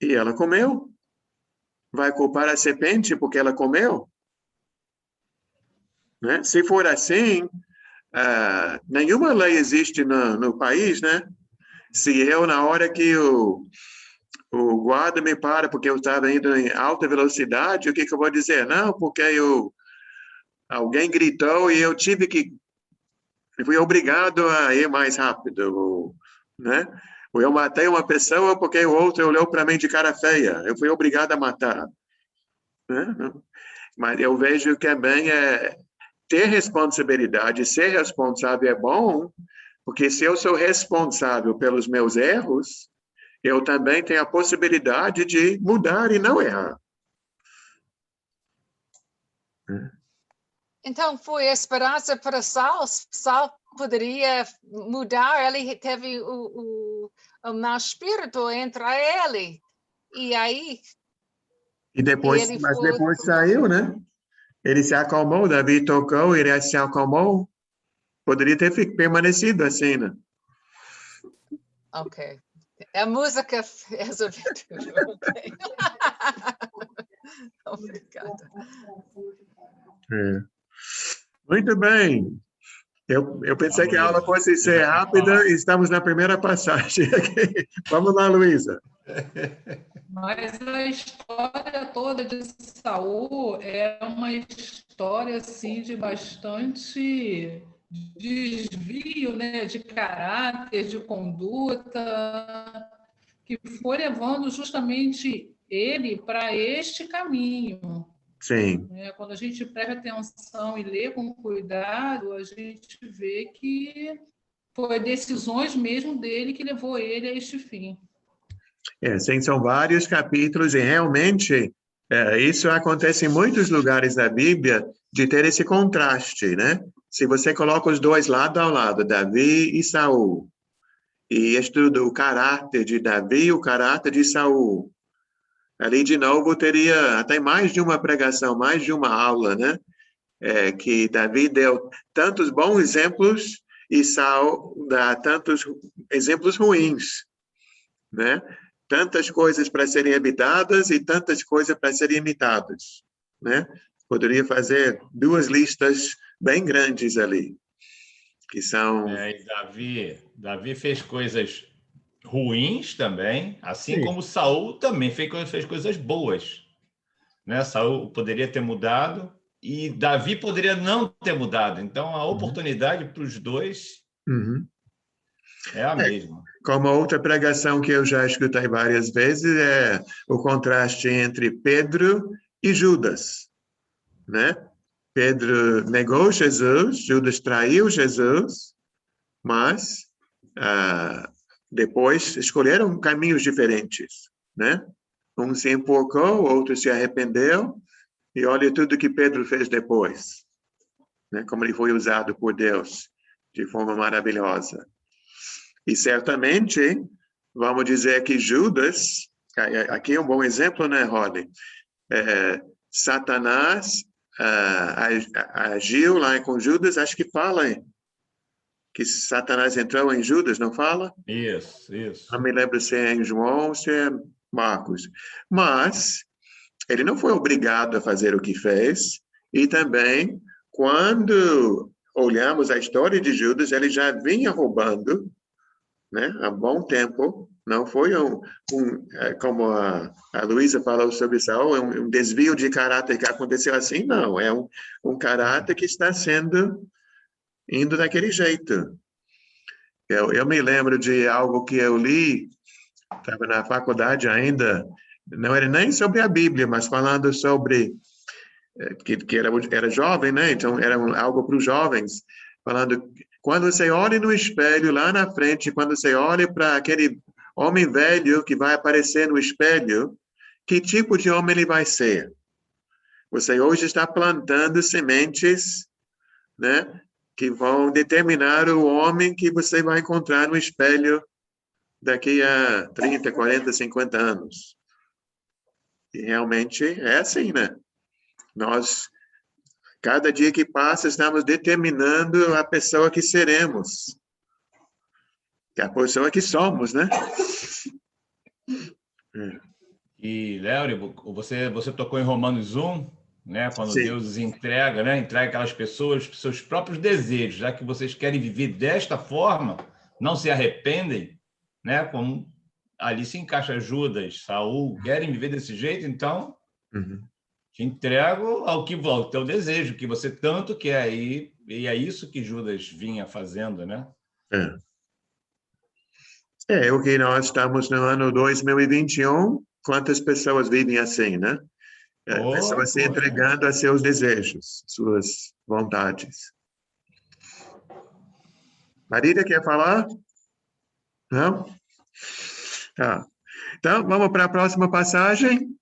E ela comeu. Vai culpar a serpente porque ela comeu? Né? Se for assim, nenhuma lei existe no país, né? Se eu, na hora que o guarda me para porque eu estava indo em alta velocidade, o que eu vou dizer? Não, porque alguém gritou e eu tive que Eu fui obrigado a ir mais rápido, né? Ou eu matei uma pessoa porque o outro olhou para mim de cara feia. Eu fui obrigado a matar. Né? Mas eu vejo que também ter responsabilidade, ser responsável é bom, porque se eu sou responsável pelos meus erros, eu também tenho a possibilidade de mudar e não errar. Então, foi esperança para Saul. Saul poderia mudar. Ele teve o mau espírito entre ele. E aí... Mas depois saiu, né? Ele se acalmou, Davi tocou, ele se acalmou. Poderia ter permanecido assim, né? Ok. A música resolveu tudo. Okay. Obrigada. Muito bem. Eu pensei que a aula fosse ser rápida e estamos na primeira passagem. Vamos lá, Luísa. Mas a história toda de Saul é uma história assim de bastante desvio, né, de caráter, de conduta, que foi levando justamente ele para este caminho. Sim. Quando a gente presta atenção e lê com cuidado, a gente vê que foi decisões mesmo dele que levou ele a este fim. Sim, são vários capítulos e realmente isso acontece em muitos lugares da Bíblia, de ter esse contraste, né? Se você coloca os dois lado a lado, Davi e Saul, e estuda o caráter de Davi e o caráter de Saul, ali de novo teria até mais de uma pregação, mais de uma aula, né? Que Davi deu tantos bons exemplos e Saul dá tantos exemplos ruins, né? Tantas coisas para serem evitadas e tantas coisas para serem imitadas, né? Poderia fazer 2 listas bem grandes ali, que são... Davi fez coisas ruins também, assim Sim. como Saul também fez coisas boas, né? Saul poderia ter mudado e Davi poderia não ter mudado. Então, a oportunidade para os dois é a mesma. Como outra pregação que eu já escutei várias vezes é o contraste entre Pedro e Judas, né? Pedro negou Jesus, Judas traiu Jesus, mas depois escolheram caminhos diferentes, né? Um se empolgou, o outro se arrependeu, e olha tudo que Pedro fez depois, né? Como ele foi usado por Deus de forma maravilhosa. E certamente, vamos dizer que Judas, aqui é um bom exemplo, né, Rony? Satanás agiu lá com Judas, acho que fala que Satanás entrou em Judas, não fala? Isso. Não me lembro se é em João ou se é Marcos. Mas ele não foi obrigado a fazer o que fez, e também, quando olhamos a história de Judas, ele já vinha roubando, né, há bom tempo. Não foi como a Luísa falou sobre Saul, um desvio de caráter que aconteceu assim, não. É um caráter que está indo daquele jeito. Eu me lembro de algo que eu li, estava na faculdade ainda, não era nem sobre a Bíblia, mas falando sobre, que era jovem, né? Então era algo para os jovens, falando, quando você olha no espelho lá na frente, quando você olha para aquele homem velho que vai aparecer no espelho, que tipo de homem ele vai ser? Você hoje está plantando sementes, né, que vão determinar o homem que você vai encontrar no espelho daqui a 30, 40, 50 anos. E realmente é assim, né? Nós, cada dia que passa, estamos determinando a pessoa que seremos. Que é a pessoa que somos, né? E, Léo, você tocou em Romanos 1, né? Quando Sim. Deus entrega, né? Entrega aquelas pessoas seus próprios desejos, já que vocês querem viver desta forma, não se arrependem, né? Como ali se encaixa Judas, Saul, querem viver desse jeito, então Te entrego ao que volta, ao desejo que você tanto quer. E é isso que Judas vinha fazendo, né? É o que nós estamos no ano 2021. Quantas pessoas vivem assim, né? Pessoas se entregando a seus desejos, suas vontades. Marília, quer falar? Não? Tá. Então, vamos para a próxima passagem.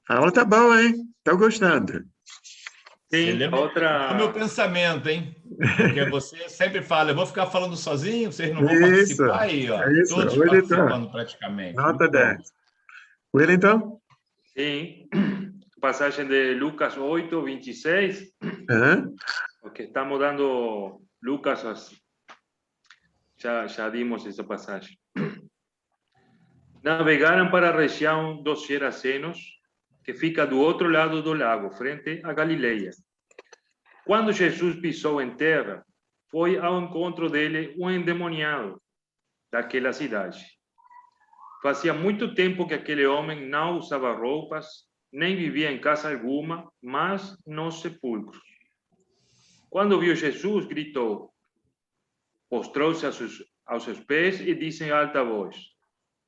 A aula tá boa, hein? Estou gostando. Sim, outra... É o meu pensamento, hein? Porque você sempre fala, eu vou ficar falando sozinho, vocês não vão participar aí, ó. Isso. Todos Wellington, participando praticamente. nota 10. Wellington? Sim, passagem de Lucas 8, 26. Porque estamos dando Lucas, já dimos essa passagem. Navegaram para a região dos Gerasenos, que fica do outro lado do lago, frente a Galileia. Quando Jesus pisou em terra, foi ao encontro dele um endemoniado daquela cidade. Fazia muito tempo que aquele homem não usava roupas, nem vivia em casa alguma, mas nos sepulcros. Quando viu Jesus, gritou, postrou-se aos seus pés e disse em alta voz,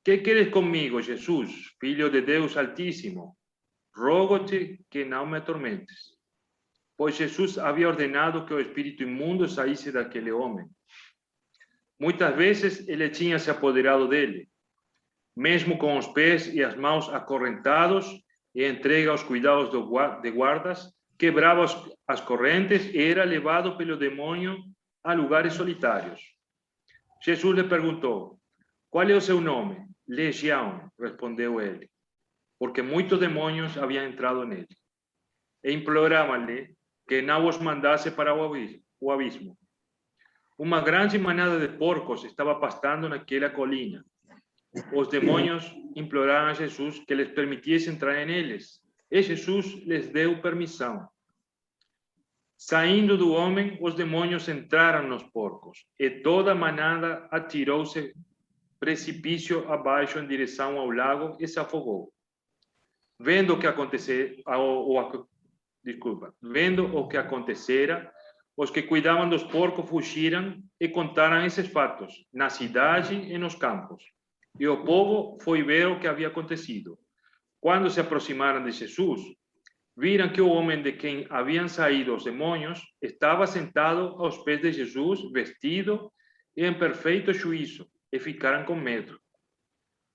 que queres comigo, Jesus, Filho de Deus Altíssimo? Rogo-te que não me atormentes. Pois Jesus havia ordenado que o espírito imundo saísse daquele homem. Muitas vezes ele tinha se apoderado dele, mesmo com os pés e as mãos acorrentados e entregue aos cuidados de guardas, quebrava as correntes e era levado pelo demônio a lugares solitários. Jesus lhe perguntou, qual é o seu nome? Legião, respondeu ele, porque muitos demônios haviam entrado nele. E imploravam-lhe que não os mandasse para o abismo. Uma grande manada de porcos estava pastando naquela colina. Os demônios imploraram a Jesus que les permitisse entrar neles. E Jesus lhes deu permissão. Saindo do homem, os demônios entraram nos porcos, e toda a manada atirou-se precipício abaixo em direção ao lago e se afogou. Vendo o que acontecera, os que cuidavam dos porcos fugiram e contaram esses fatos na cidade e nos campos. E o povo foi ver o que havia acontecido. Quando se aproximaram de Jesus, viram que o homem de quem haviam saído os demônios estava sentado aos pés de Jesus, vestido e em perfeito juízo, e ficaram com medo.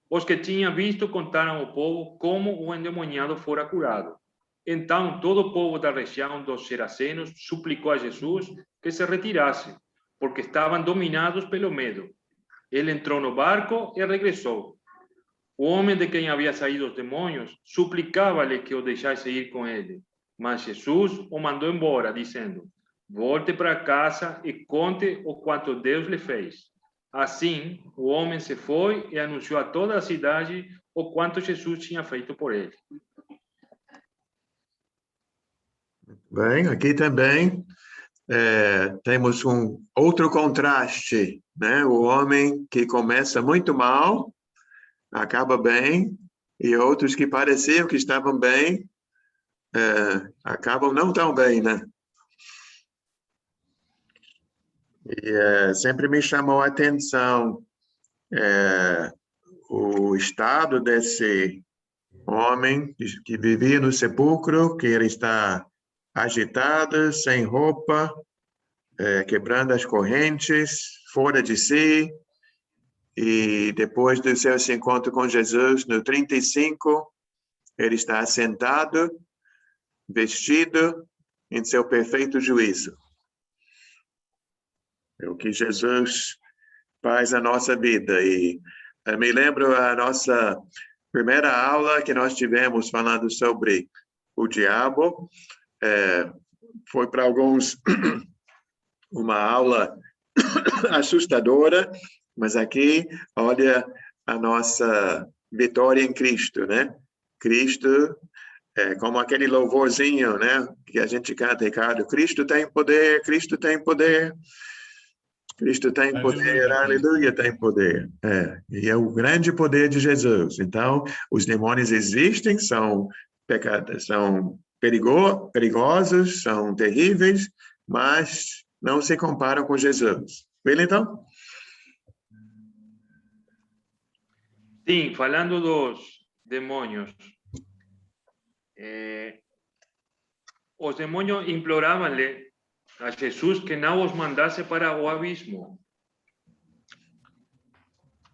Os que tinham visto contaram ao povo como o endemoniado fora curado. Então todo o povo da região dos Gerasenos suplicou a Jesus que se retirasse, porque estavam dominados pelo medo. Ele entrou no barco e regressou. O homem de quem havia saído os demônios suplicava-lhe que o deixasse ir com ele. Mas Jesus o mandou embora, dizendo, volte para casa e conte o quanto Deus lhe fez. Assim, o homem se foi e anunciou a toda a cidade o quanto Jesus tinha feito por ele. Bem, aqui também temos um outro contraste, né? O homem que começa muito mal, acaba bem, e outros que pareciam que estavam bem, acabam não tão bem, né? E sempre me chamou a atenção o estado desse homem que vivia no sepulcro, que ele está agitado, sem roupa, quebrando as correntes, fora de si. E depois do seu encontro com Jesus, no 35, ele está sentado, vestido, em seu perfeito juízo. É o que Jesus faz na nossa vida. E me lembro a nossa primeira aula que nós tivemos falando sobre o diabo. Foi para alguns uma aula assustadora, mas aqui, olha a nossa vitória em Cristo, né? Cristo, como aquele louvorzinho, né? Que a gente canta, Ricardo, Cristo tem poder, Cristo tem poder. Cristo tem poder, aleluia, tem poder. E é o grande poder de Jesus. Então, os demônios existem, são são perigosos, são terríveis, mas não se comparam com Jesus. Wellington? Sim, falando dos demônios. Os demônios imploravam-lhe a Jesus que não os mandasse para o abismo.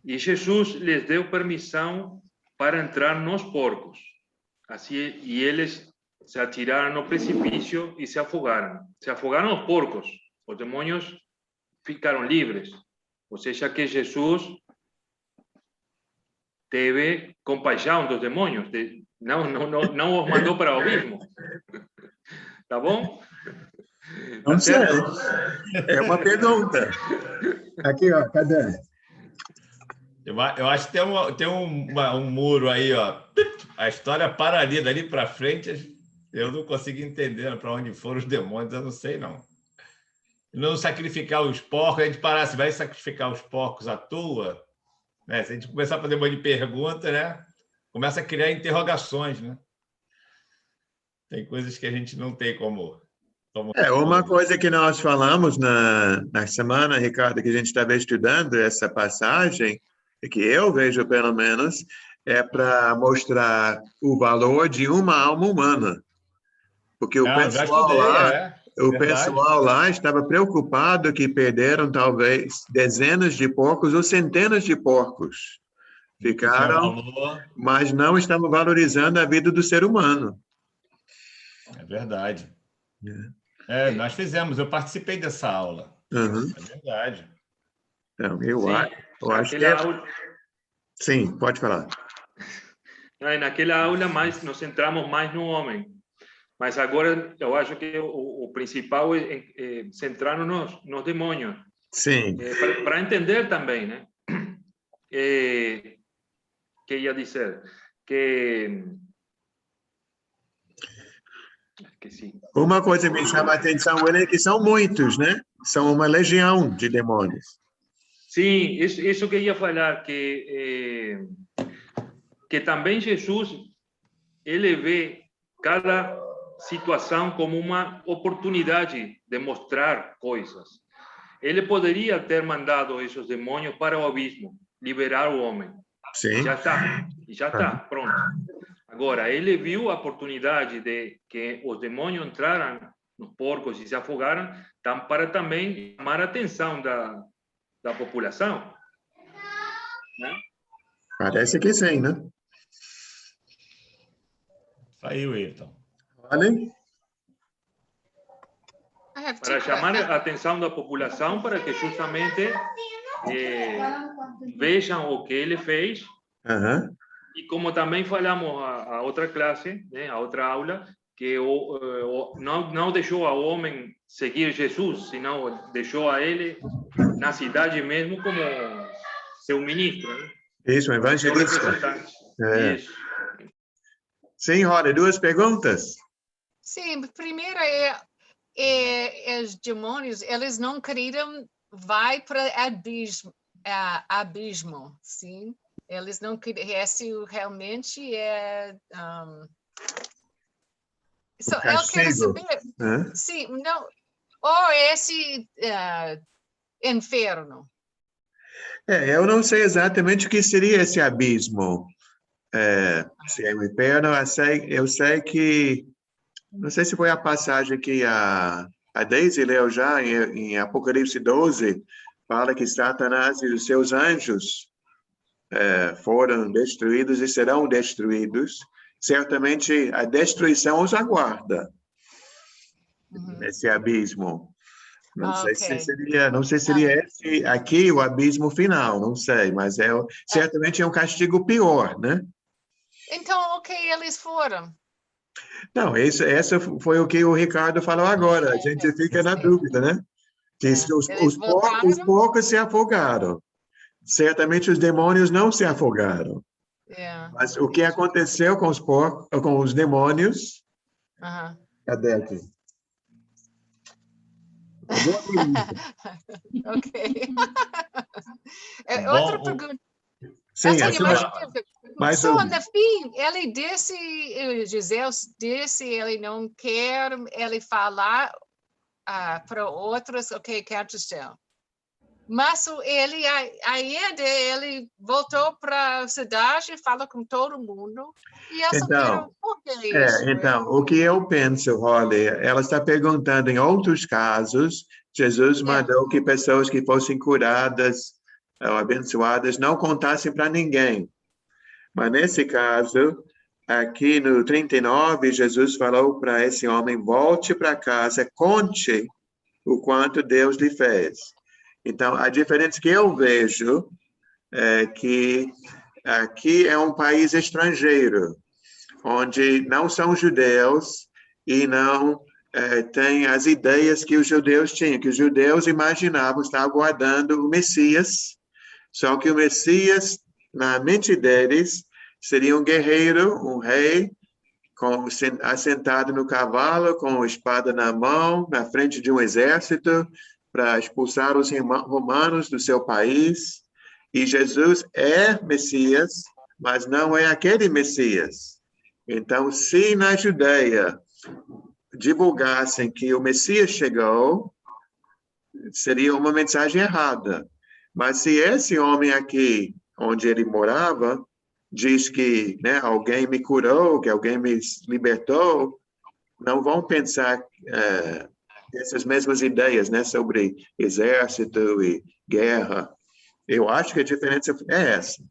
E Jesus lhes deu permissão para entrar nos porcos. Assim, e eles se atiraram no precipício e se afogaram. Se afogaram os porcos. Os demônios ficaram livres. Ou seja, que Jesus teve compaixão dos demônios. Não os mandou para o abismo. Tá bom? Não sei. É uma pergunta. Aqui, ó, cadê? Eu acho que tem um muro aí, ó. A história para ali, dali para frente, eu não consigo entender para onde foram os demônios, eu não sei, não. Não sacrificar os porcos, a gente parar, se vai sacrificar os porcos à toa, né? Se a gente começar a fazer um monte de perguntas, né? Começa a criar interrogações, né? Tem coisas que a gente não tem como uma coisa que nós falamos na semana, Ricardo, que a gente estava estudando essa passagem, que eu vejo pelo menos, é para mostrar o valor de uma alma humana. Porque o pessoal lá estava preocupado que perderam talvez dezenas de porcos ou centenas de porcos. Ficaram, mas não estavam valorizando a vida do ser humano. É verdade. Nós fizemos, eu participei dessa aula. Uhum. É verdade. Então, eu acho que Sim, pode falar. Naquela aula nos centramos mais no homem. Mas agora eu acho que o principal é centrar-nos nos demônios. Sim. Para entender também, né? Que ia dizer que sim. Uma coisa que me chama a atenção é que são muitos, né? São uma legião de demônios. Sim, isso que eu ia falar, que também Jesus, ele vê cada situação como uma oportunidade de mostrar coisas. Ele poderia ter mandado esses demônios para o abismo, liberar o homem. Sim. Já está, pronto. Agora, ele viu a oportunidade de que os demônios entraram nos porcos e se afogaram, para também chamar a atenção da população. Né? Parece que sim, né? Saiu, então. Vale? Para chamar a atenção da população, para que justamente vejam o que ele fez. Uhum. E como também falamos a outra classe, né, a outra aula, que não deixou ao homem seguir Jesus, senão deixou a ele na cidade mesmo como seu ministro. Né? Isso, um evangelista. Isso. Sim, Roda, duas perguntas? Sim, primeiro os demônios, eles não queriam vai para abismo, sim? Eles não queriam, esse realmente é... eu quero saber, sim, não, ou esse inferno. Eu não sei exatamente o que seria esse abismo. Se é o inferno, eu sei que... Não sei se foi a passagem que a Daisy leu já em Apocalipse 12, fala que Satanás e os seus anjos foram destruídos e serão destruídos. Certamente a destruição os aguarda nesse abismo. Não sei se seria esse aqui o abismo final, não sei, mas certamente é um castigo pior, né? Então, o que eles foram? Não, essa foi o que o Ricardo falou agora. A gente fica na dúvida, né? Que os porcos se afogaram. Certamente os demônios não se afogaram. Mas o que aconteceu com os porcos, com os demônios? Cadê aqui? Ok. Outra pergunta. Sim, Mais Só um. no fim, ele disse, Jesus disse, ele não quer ele falar para outros o que aconteceu. Mas ele ainda ele voltou para a cidade, falou com todo mundo. E eu só quero por que isso? Então, o que eu penso, Holly, ela está perguntando, em outros casos, Jesus mandou que pessoas que fossem curadas ou abençoadas não contassem para ninguém. Mas nesse caso, aqui no 39, Jesus falou para esse homem, volte para casa, conte o quanto Deus lhe fez. Então, a diferença que eu vejo é que aqui é um país estrangeiro, onde não são judeus e não têm as ideias que os judeus tinham, que os judeus imaginavam, estavam aguardando o Messias, só que o Messias, na mente deles, seria um guerreiro, um rei, assentado no cavalo, com a espada na mão, na frente de um exército, para expulsar os romanos do seu país. E Jesus é Messias, mas não é aquele Messias. Então, se na Judeia divulgassem que o Messias chegou, seria uma mensagem errada. Mas se esse homem aqui, onde ele morava, diz que alguém me curou, que alguém me libertou, não vão pensar essas mesmas ideias sobre exército e guerra. Eu acho que a diferença é essa.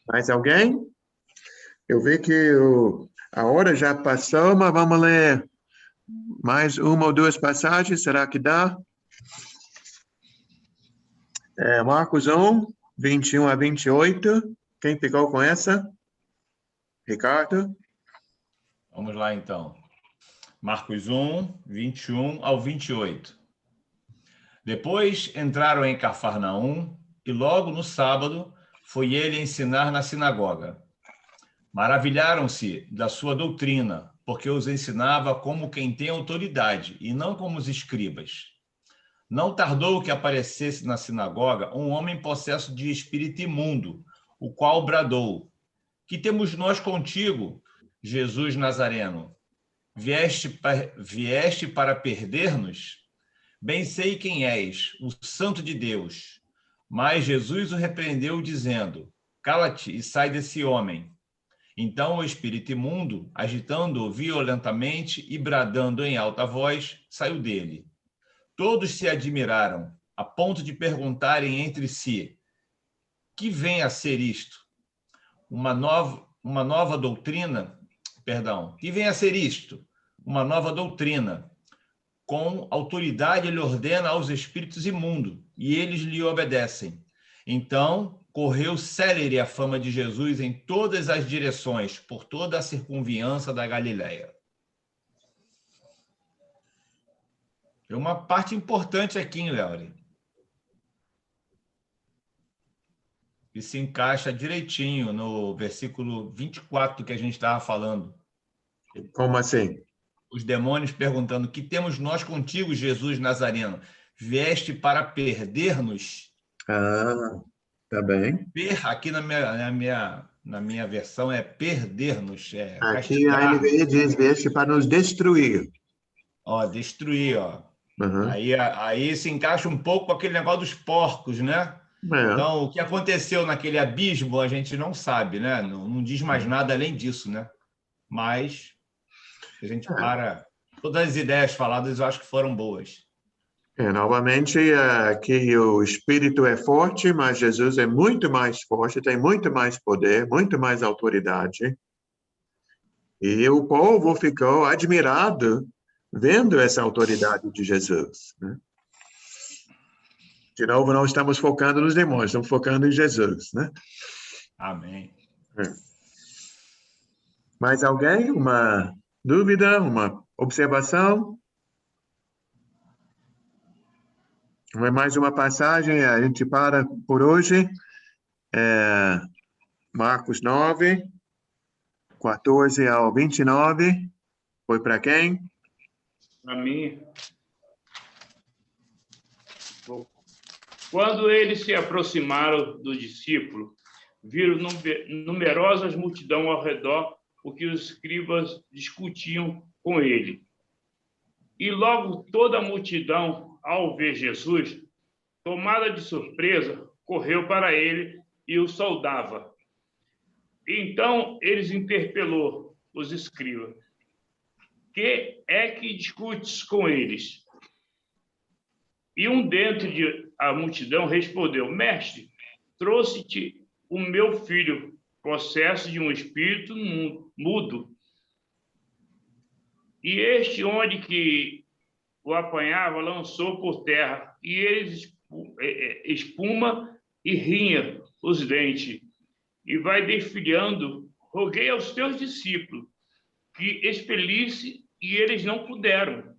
Mais alguém? Eu vi que a hora já passou, mas vamos ler mais uma ou duas passagens. Será que dá? Marcos 1, 21 a 28. Quem ficou com essa? Ricardo? Vamos lá, então. Marcos 1, 21 ao 28. Depois entraram em Cafarnaum e logo no sábado foi ele ensinar na sinagoga. Maravilharam-se da sua doutrina, porque os ensinava como quem tem autoridade e não como os escribas. Não tardou que aparecesse na sinagoga um homem possesso de espírito imundo, o qual bradou: que temos nós contigo, Jesus Nazareno? Vieste para perder-nos? Bem sei quem és, o Santo de Deus. Mas Jesus o repreendeu, dizendo: cala-te e sai desse homem. Então o espírito imundo, agitando-o violentamente e bradando em alta voz, saiu dele. Todos se admiraram, a ponto de perguntarem entre si: que vem a ser isto? Uma nova doutrina? Que vem a ser isto? Uma nova doutrina. Com autoridade ele ordena aos espíritos imundos, e eles lhe obedecem. Então correu célere a fama de Jesus em todas as direções, por toda a circunviança da Galileia. É uma parte importante aqui, hein, Léo? E se encaixa direitinho no versículo 24 que a gente estava falando. Como assim? Os demônios perguntando: que temos nós contigo, Jesus Nazareno? Vieste para perder-nos? Tá bem. Aqui na minha versão é perder-nos. Aqui a NVI diz: vieste para nos destruir. Destruir, ó. Uhum. Aí se encaixa um pouco com aquele negócio dos porcos, né? Então, o que aconteceu naquele abismo, a gente não sabe, né? Não diz mais nada além disso, né? Mas a gente todas as ideias faladas eu acho que foram boas. Novamente, aqui o espírito é forte, mas Jesus é muito mais forte, tem muito mais poder, muito mais autoridade. E o povo ficou admirado vendo essa autoridade de Jesus, né? De novo, não estamos focando nos demônios, estamos focando em Jesus, né? Amém. Mais alguém? Uma dúvida? Uma observação? Mais uma passagem, a gente para por hoje. Marcos 9, 14 ao 29. Foi para quem? Para mim. Quando eles se aproximaram do discípulo, viram numerosas multidões ao redor, porque os escribas discutiam com ele. E logo toda a multidão, ao ver Jesus, tomada de surpresa, correu para ele e o saudava. Então eles interpelou os escribas: que é que discutes com eles? E um dentro da multidão respondeu: Mestre, trouxe-te o meu filho, possesso de um espírito mudo. E este, onde que o apanhava, lançou por terra, e eles espuma e rinha os dentes. E vai desfilhando. Roguei aos teus discípulos que expelisse, e eles não puderam.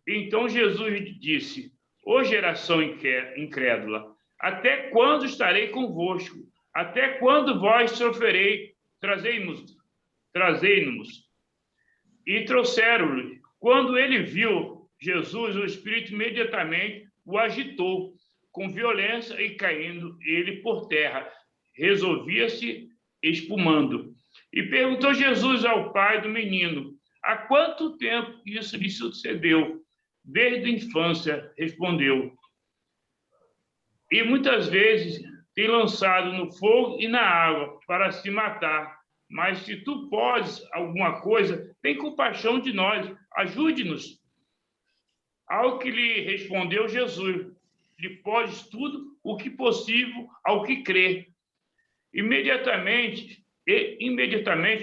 Então Jesus disse: ó geração incrédula, até quando estarei convosco? Até quando vós sofrerei? Trazei-nos. E trouxeram-lhe. Quando ele viu Jesus, o Espírito imediatamente o agitou com violência e caindo ele por terra, resolvia-se espumando. E perguntou Jesus ao pai do menino: há quanto tempo isso lhe sucedeu? Desde a infância, respondeu. E muitas vezes tem lançado no fogo e na água para se matar. Mas se tu podes alguma coisa, tem compaixão de nós, ajude-nos. Ao que lhe respondeu Jesus: lhe podes tudo o que possível ao que crê. Imediatamente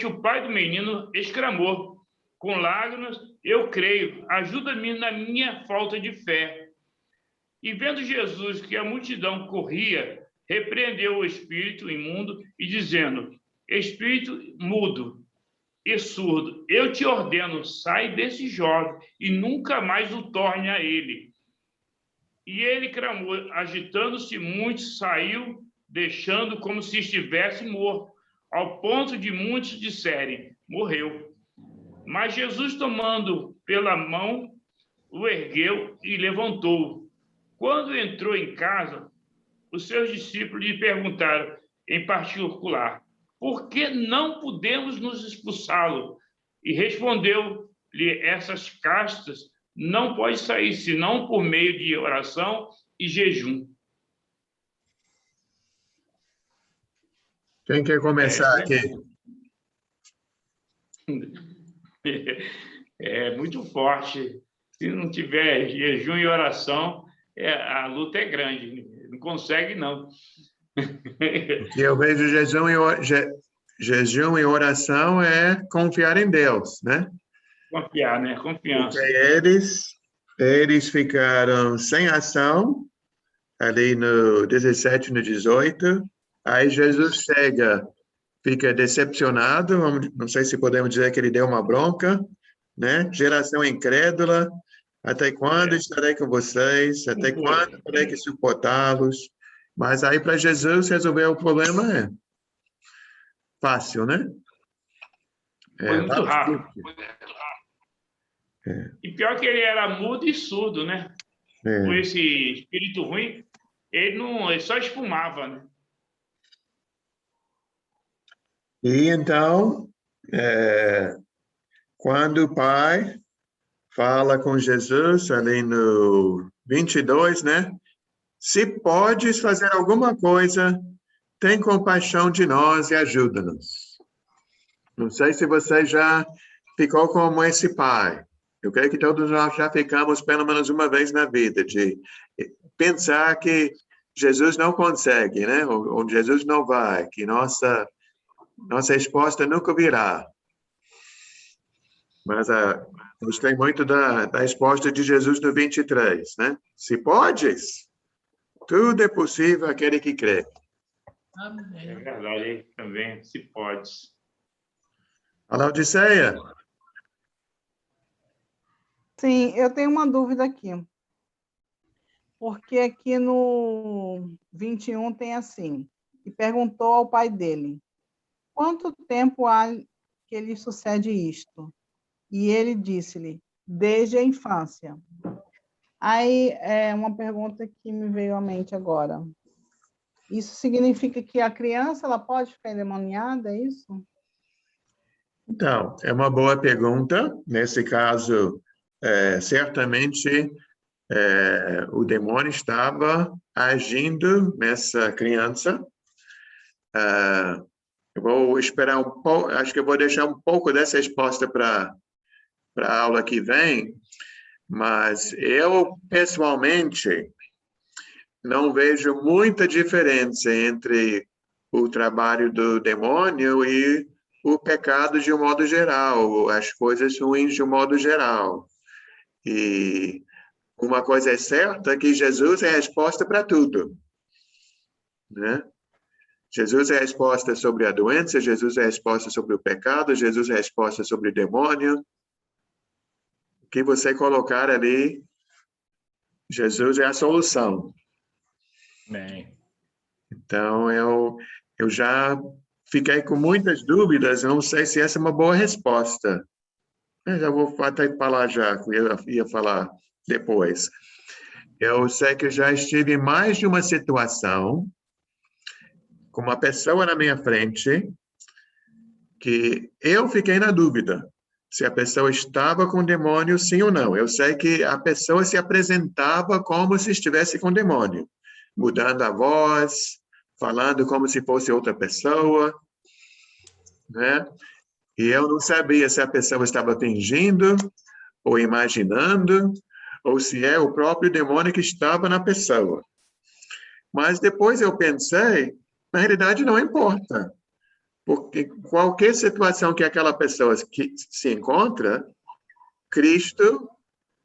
o pai do menino exclamou, com lágrimas: eu creio, ajuda-me na minha falta de fé. E vendo Jesus que a multidão corria, repreendeu o espírito imundo e dizendo: espírito mudo e surdo, eu te ordeno, sai desse jovem e nunca mais o torne a ele. E ele clamou, agitando-se muito, saiu, deixando como se estivesse morto, ao ponto de muitos disserem: morreu. Mas Jesus, tomando pela mão, o ergueu e levantou. Quando entrou em casa, os seus discípulos lhe perguntaram em particular: por que não podemos nos expulsá-lo? E respondeu-lhe: essas castas não podem sair senão por meio de oração e jejum. Quem quer começar aqui? É muito forte. Se não tiver jejum e oração, a luta é grande. Não consegue, não. O que eu vejo jejum e oração é confiar em Deus, né? Confiar, né? Confiança. Porque eles ficaram sem ação, ali no 17, no 18. Aí Jesus chega, fica decepcionado, não sei se podemos dizer que ele deu uma bronca, né? Geração incrédula, até quando estarei com vocês? Até quando terei que suportá-los? Mas aí para Jesus resolver o problema é fácil, né? Foi muito rápido. E pior que ele era mudo e surdo, né? Com esse espírito ruim, ele só espumava, né? E então, quando o pai fala com Jesus, ali no 22, né? Se podes fazer alguma coisa, tem compaixão de nós e ajuda-nos. Não sei se você já ficou como esse pai. Eu creio que todos nós já ficamos pelo menos uma vez na vida, de pensar que Jesus não consegue, né? Ou Jesus não vai, que nossa resposta nunca virá. Mas gostei muito da resposta de Jesus no 23, né? Se podes, tudo é possível àquele que crê. Amém. É verdade, também, se podes. A Laodiceia. Sim, eu tenho uma dúvida aqui. Porque aqui no 21 tem assim, e perguntou ao pai dele: quanto tempo há que lhe sucede isto? E ele disse-lhe: desde a infância. Aí, uma pergunta que me veio à mente agora. Isso significa que a criança ela pode ficar endemoniada, é isso? Então, é uma boa pergunta. Nesse caso, certamente o demônio estava agindo nessa criança. Eu vou esperar um pouco, acho que eu vou deixar um pouco dessa resposta para a aula que vem, mas eu, pessoalmente, não vejo muita diferença entre o trabalho do demônio e o pecado de um modo geral, as coisas ruins de um modo geral. E uma coisa é certa, que Jesus é a resposta para tudo, né? Jesus é a resposta sobre a doença, Jesus é a resposta sobre o pecado, Jesus é a resposta sobre o demônio. O que você colocar ali, Jesus é a solução. Bem. Então, eu já fiquei com muitas dúvidas, não sei se essa é uma boa resposta. Eu já vou até falar já, eu ia falar depois. Eu sei que já estive em mais de uma situação com uma pessoa na minha frente que eu fiquei na dúvida se a pessoa estava com demônio, sim ou não. Eu sei que a pessoa se apresentava como se estivesse com demônio, mudando a voz, falando como se fosse outra pessoa, né? E eu não sabia se a pessoa estava fingindo ou imaginando, ou se é o próprio demônio que estava na pessoa. Mas depois eu pensei, na realidade não importa, porque qualquer situação que aquela pessoa se encontra, Cristo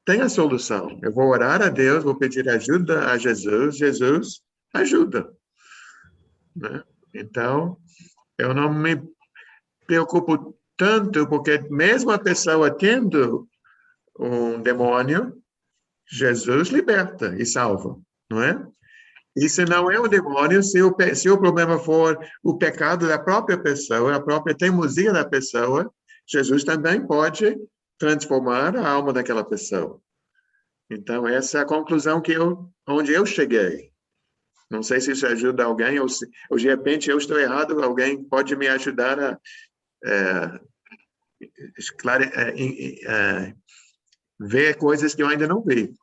tem a solução. Eu vou orar a Deus, vou pedir ajuda a Jesus, Jesus ajuda, né? Então, eu não me preocupo tanto, porque mesmo a pessoa tendo um demônio, Jesus liberta e salva, não é? E se não é o demônio, se o problema for o pecado da própria pessoa, a própria teimosia da pessoa, Jesus também pode transformar a alma daquela pessoa. Então, essa é a conclusão onde eu cheguei. Não sei se isso ajuda alguém, ou de repente eu estou errado, alguém pode me ajudar a ver coisas que eu ainda não vi.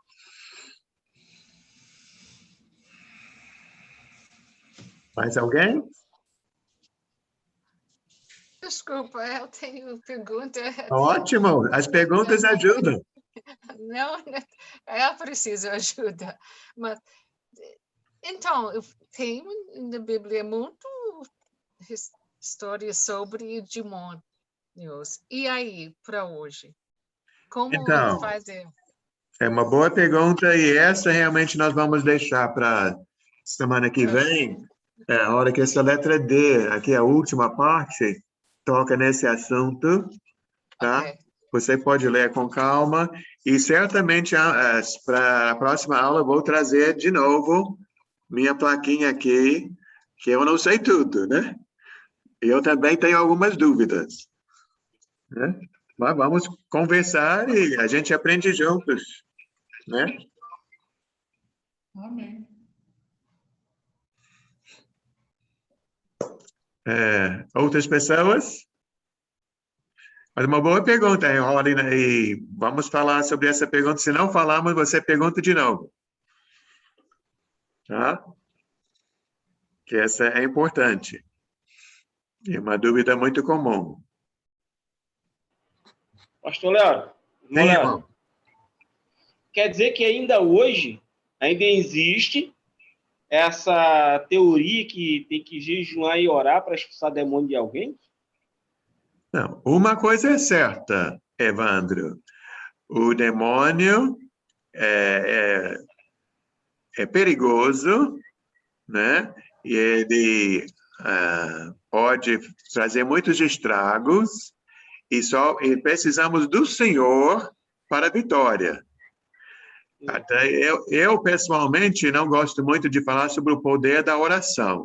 Mais alguém? Desculpa, eu tenho pergunta. Ótimo, as perguntas ajudam. Não, eu preciso ajuda. Mas, então, tem na Bíblia muito histórias sobre demônios. E aí, para hoje? Como Então, fazer? é uma boa pergunta e essa realmente nós vamos deixar para semana que vem, a hora que essa letra D, aqui a última parte, toca nesse assunto, tá? Okay. Você pode ler com calma e certamente para a próxima aula eu vou trazer de novo minha plaquinha aqui, que eu não sei tudo, né? Eu também tenho algumas dúvidas, né? Mas vamos conversar e a gente aprende juntos, né? Amém. Outras pessoas? Mas uma boa pergunta, Rolina, e vamos falar sobre essa pergunta. Se não falarmos, você pergunta de novo. Tá? Que essa é importante. É uma dúvida muito comum. Pastor Léo, Sim, irmão. quer dizer que ainda hoje, ainda existe essa teoria que tem que jejuar e orar para expulsar demônio de alguém? Não, uma coisa é certa, Evandro. O demônio é perigoso, né? E ele pode trazer muitos estragos e precisamos do Senhor para a vitória. Até eu, pessoalmente, não gosto muito de falar sobre o poder da oração.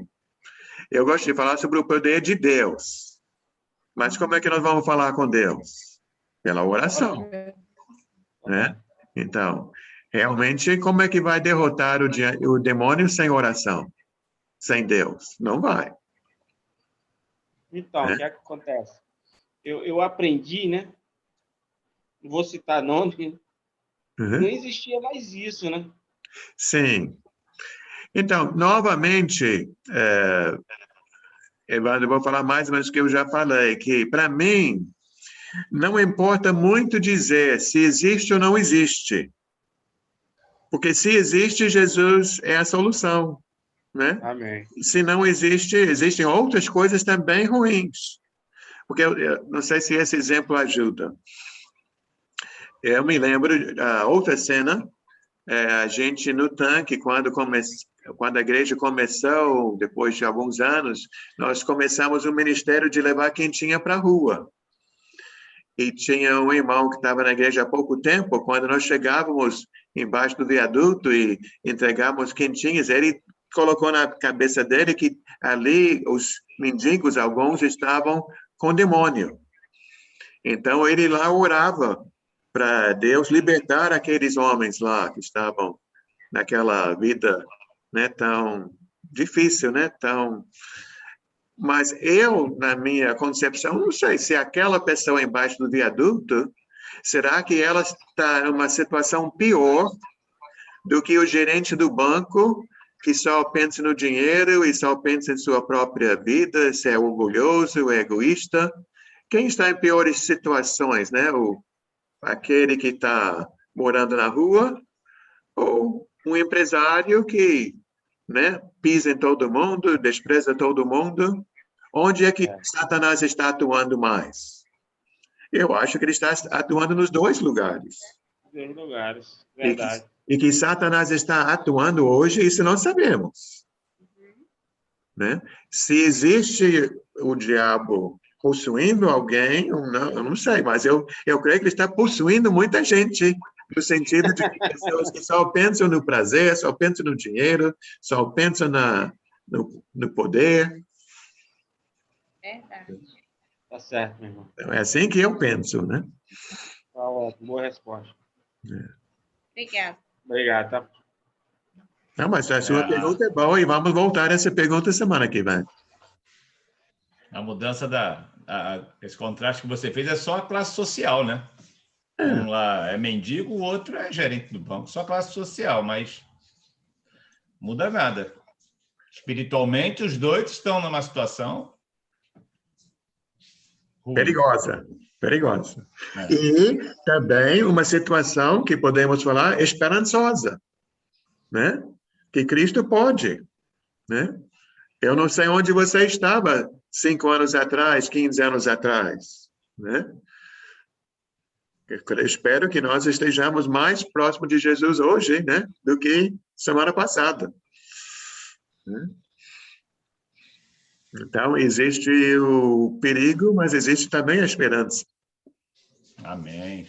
Eu gosto de falar sobre o poder de Deus. Mas como é que nós vamos falar com Deus? Pela oração, né? Então, Realmente, como é que vai derrotar o demônio sem oração? Sem Deus? Não vai. Então, o que é que acontece? Eu aprendi, né? Não vou citar nome, não existia mais isso, né? Sim. Então, novamente, Evandro, eu vou falar mais ou menos o que eu já falei, que, para mim, não importa muito dizer se existe ou não existe. Porque se existe, Jesus é a solução, né? Amém. Se não existe, existem outras coisas também ruins. Porque eu não sei se esse exemplo ajuda. Eu me lembro da outra cena, a gente no tanque, quando a igreja começou, depois de alguns anos, nós começamos um ministério de levar quentinha para a rua. E tinha um irmão que estava na igreja há pouco tempo, quando nós chegávamos embaixo do viaduto e entregávamos quentinhas, ele colocou na cabeça dele que ali os mendigos, alguns, estavam com demônio. Então, ele lá orava para Deus libertar aqueles homens lá que estavam naquela vida, né, tão difícil, né, tão... Mas eu, na minha concepção, não sei se aquela pessoa embaixo do viaduto, será que ela está numa situação pior do que o gerente do banco, que só pensa no dinheiro e só pensa em sua própria vida, se é orgulhoso, é egoísta? Quem está em piores situações, né? Aquele que está morando na rua ou um empresário que, né, pisa em todo mundo, despreza todo mundo? Onde é que Satanás está atuando mais? Eu acho que ele está atuando nos dois lugares. Dois lugares, verdade. E que Satanás está atuando hoje, isso nós sabemos. Né? Se existe o diabo possuindo alguém, eu não sei, mas eu creio que ele está possuindo muita gente, no sentido de que pessoas que só pensam no prazer, só pensam no dinheiro, só pensam no poder. Verdade. Tá certo, meu irmão. Então, é assim que eu penso, né? Tá ótimo, boa resposta. Obrigada. Obrigado, tá? Não, mas a sua pergunta é boa e vamos voltar a essa pergunta semana que vem. A mudança esse contraste que você fez é só a classe social, né? Um lá é mendigo, o outro é gerente do banco. Só classe social, mas muda nada. Espiritualmente, os dois estão numa situação ruim. Perigosa. E também uma situação que podemos falar esperançosa, né? Que Cristo pode, né? Eu não sei onde você estava 5 anos atrás, 15 anos atrás, né? Eu espero que nós estejamos mais próximos de Jesus hoje, né? Do que semana passada. Né? Então, existe o perigo, mas existe também a esperança. Amém.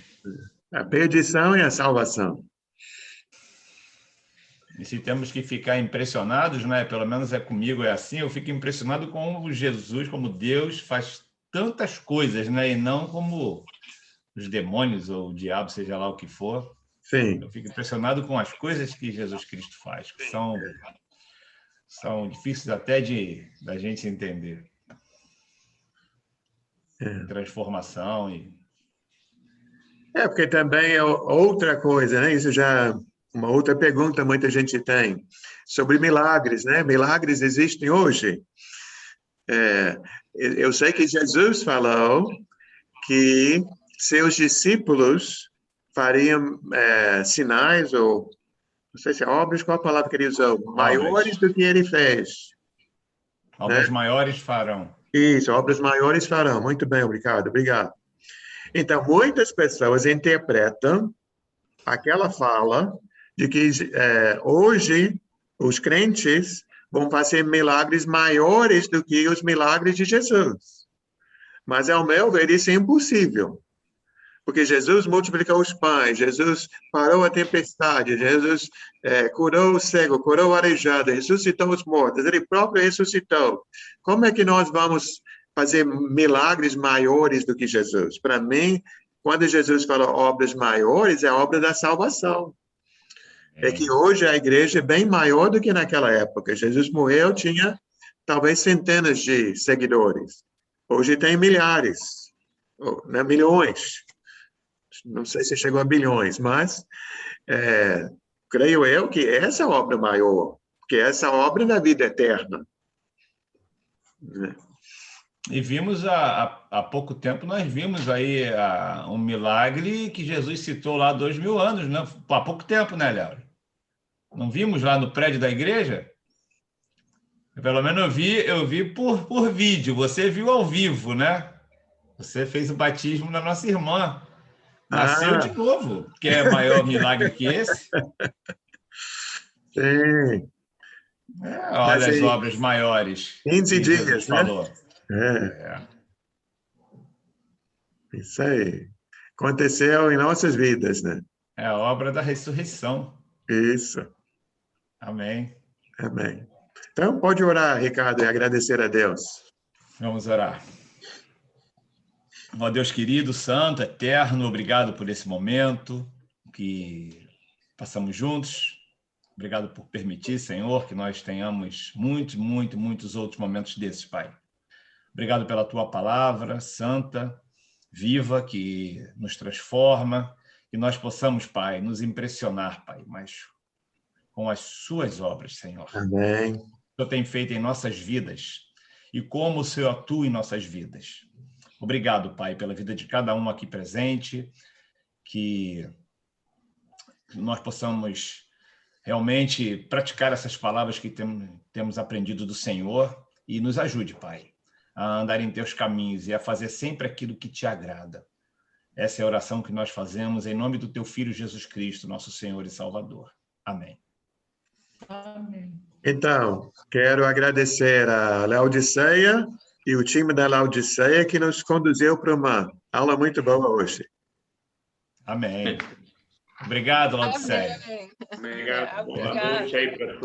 A perdição e a salvação. E se temos que ficar impressionados, né? Pelo menos comigo é assim, eu fico impressionado com Jesus, como Deus faz tantas coisas, né? E não como os demônios ou o diabo, seja lá o que for. Sim. Eu fico impressionado com as coisas que Jesus Cristo faz, que são difíceis até da gente entender. Transformação e... porque também é outra coisa, né? Isso já... Uma outra pergunta muita gente tem sobre milagres, né? Milagres existem hoje. Eu sei que Jesus falou que seus discípulos fariam sinais ou, não sei se é obras, qual a palavra que ele usou? Maiores do que ele fez. Obras maiores farão. Isso, obras maiores farão. Muito bem, obrigado. Então, muitas pessoas interpretam aquela fala de que hoje os crentes vão fazer milagres maiores do que os milagres de Jesus. Mas, ao meu ver, isso é impossível. Porque Jesus multiplicou os pães, Jesus parou a tempestade, Jesus curou o cego, curou o aleijado, ressuscitou os mortos, ele próprio ressuscitou. Como é que nós vamos fazer milagres maiores do que Jesus? Para mim, quando Jesus fala obras maiores, é a obra da salvação. É que hoje a igreja é bem maior do que naquela época. Jesus morreu, tinha talvez centenas de seguidores. Hoje tem milhares, né, milhões. Não sei se chegou a bilhões, mas creio eu que essa é a obra maior, porque essa obra da vida eterna. Né? E vimos há pouco tempo, nós vimos aí um milagre que Jesus citou lá há 2000 anos, né? Há pouco tempo, né, Léo? Não vimos lá no prédio da igreja? Pelo menos eu vi por vídeo, você viu ao vivo, né? Você fez o batismo da nossa irmã. Nasceu de novo, que é maior milagre que esse. Sim. Olha as obras maiores. 15 que Jesus dias, né? falou. Isso aí. Aconteceu em nossas vidas, né? É a obra da ressurreição. Isso. Amém. Amém. Então, pode orar, Ricardo, e agradecer a Deus. Vamos orar. Ó Deus querido, santo, eterno, obrigado por esse momento que passamos juntos. Obrigado por permitir, Senhor, que nós tenhamos muitos outros momentos desses, Pai. Obrigado pela Tua palavra santa, viva, que nos transforma, que nós possamos, Pai, nos impressionar, Pai, mas com as Suas obras, Senhor. Amém. O Senhor tem feito em nossas vidas e como o Senhor atua em nossas vidas. Obrigado, Pai, pela vida de cada um aqui presente, que nós possamos realmente praticar essas palavras que temos aprendido do Senhor e nos ajude, Pai, a andar em Teus caminhos e a fazer sempre aquilo que Te agrada. Essa é a oração que nós fazemos em nome do Teu Filho Jesus Cristo, nosso Senhor e Salvador. Amém. Amém. Então, quero agradecer a Laodiceia e o time da Laodiceia que nos conduziu para uma aula muito boa hoje. Amém. Obrigado, Laodiceia. Amém. Obrigado. Boa noite aí para todos.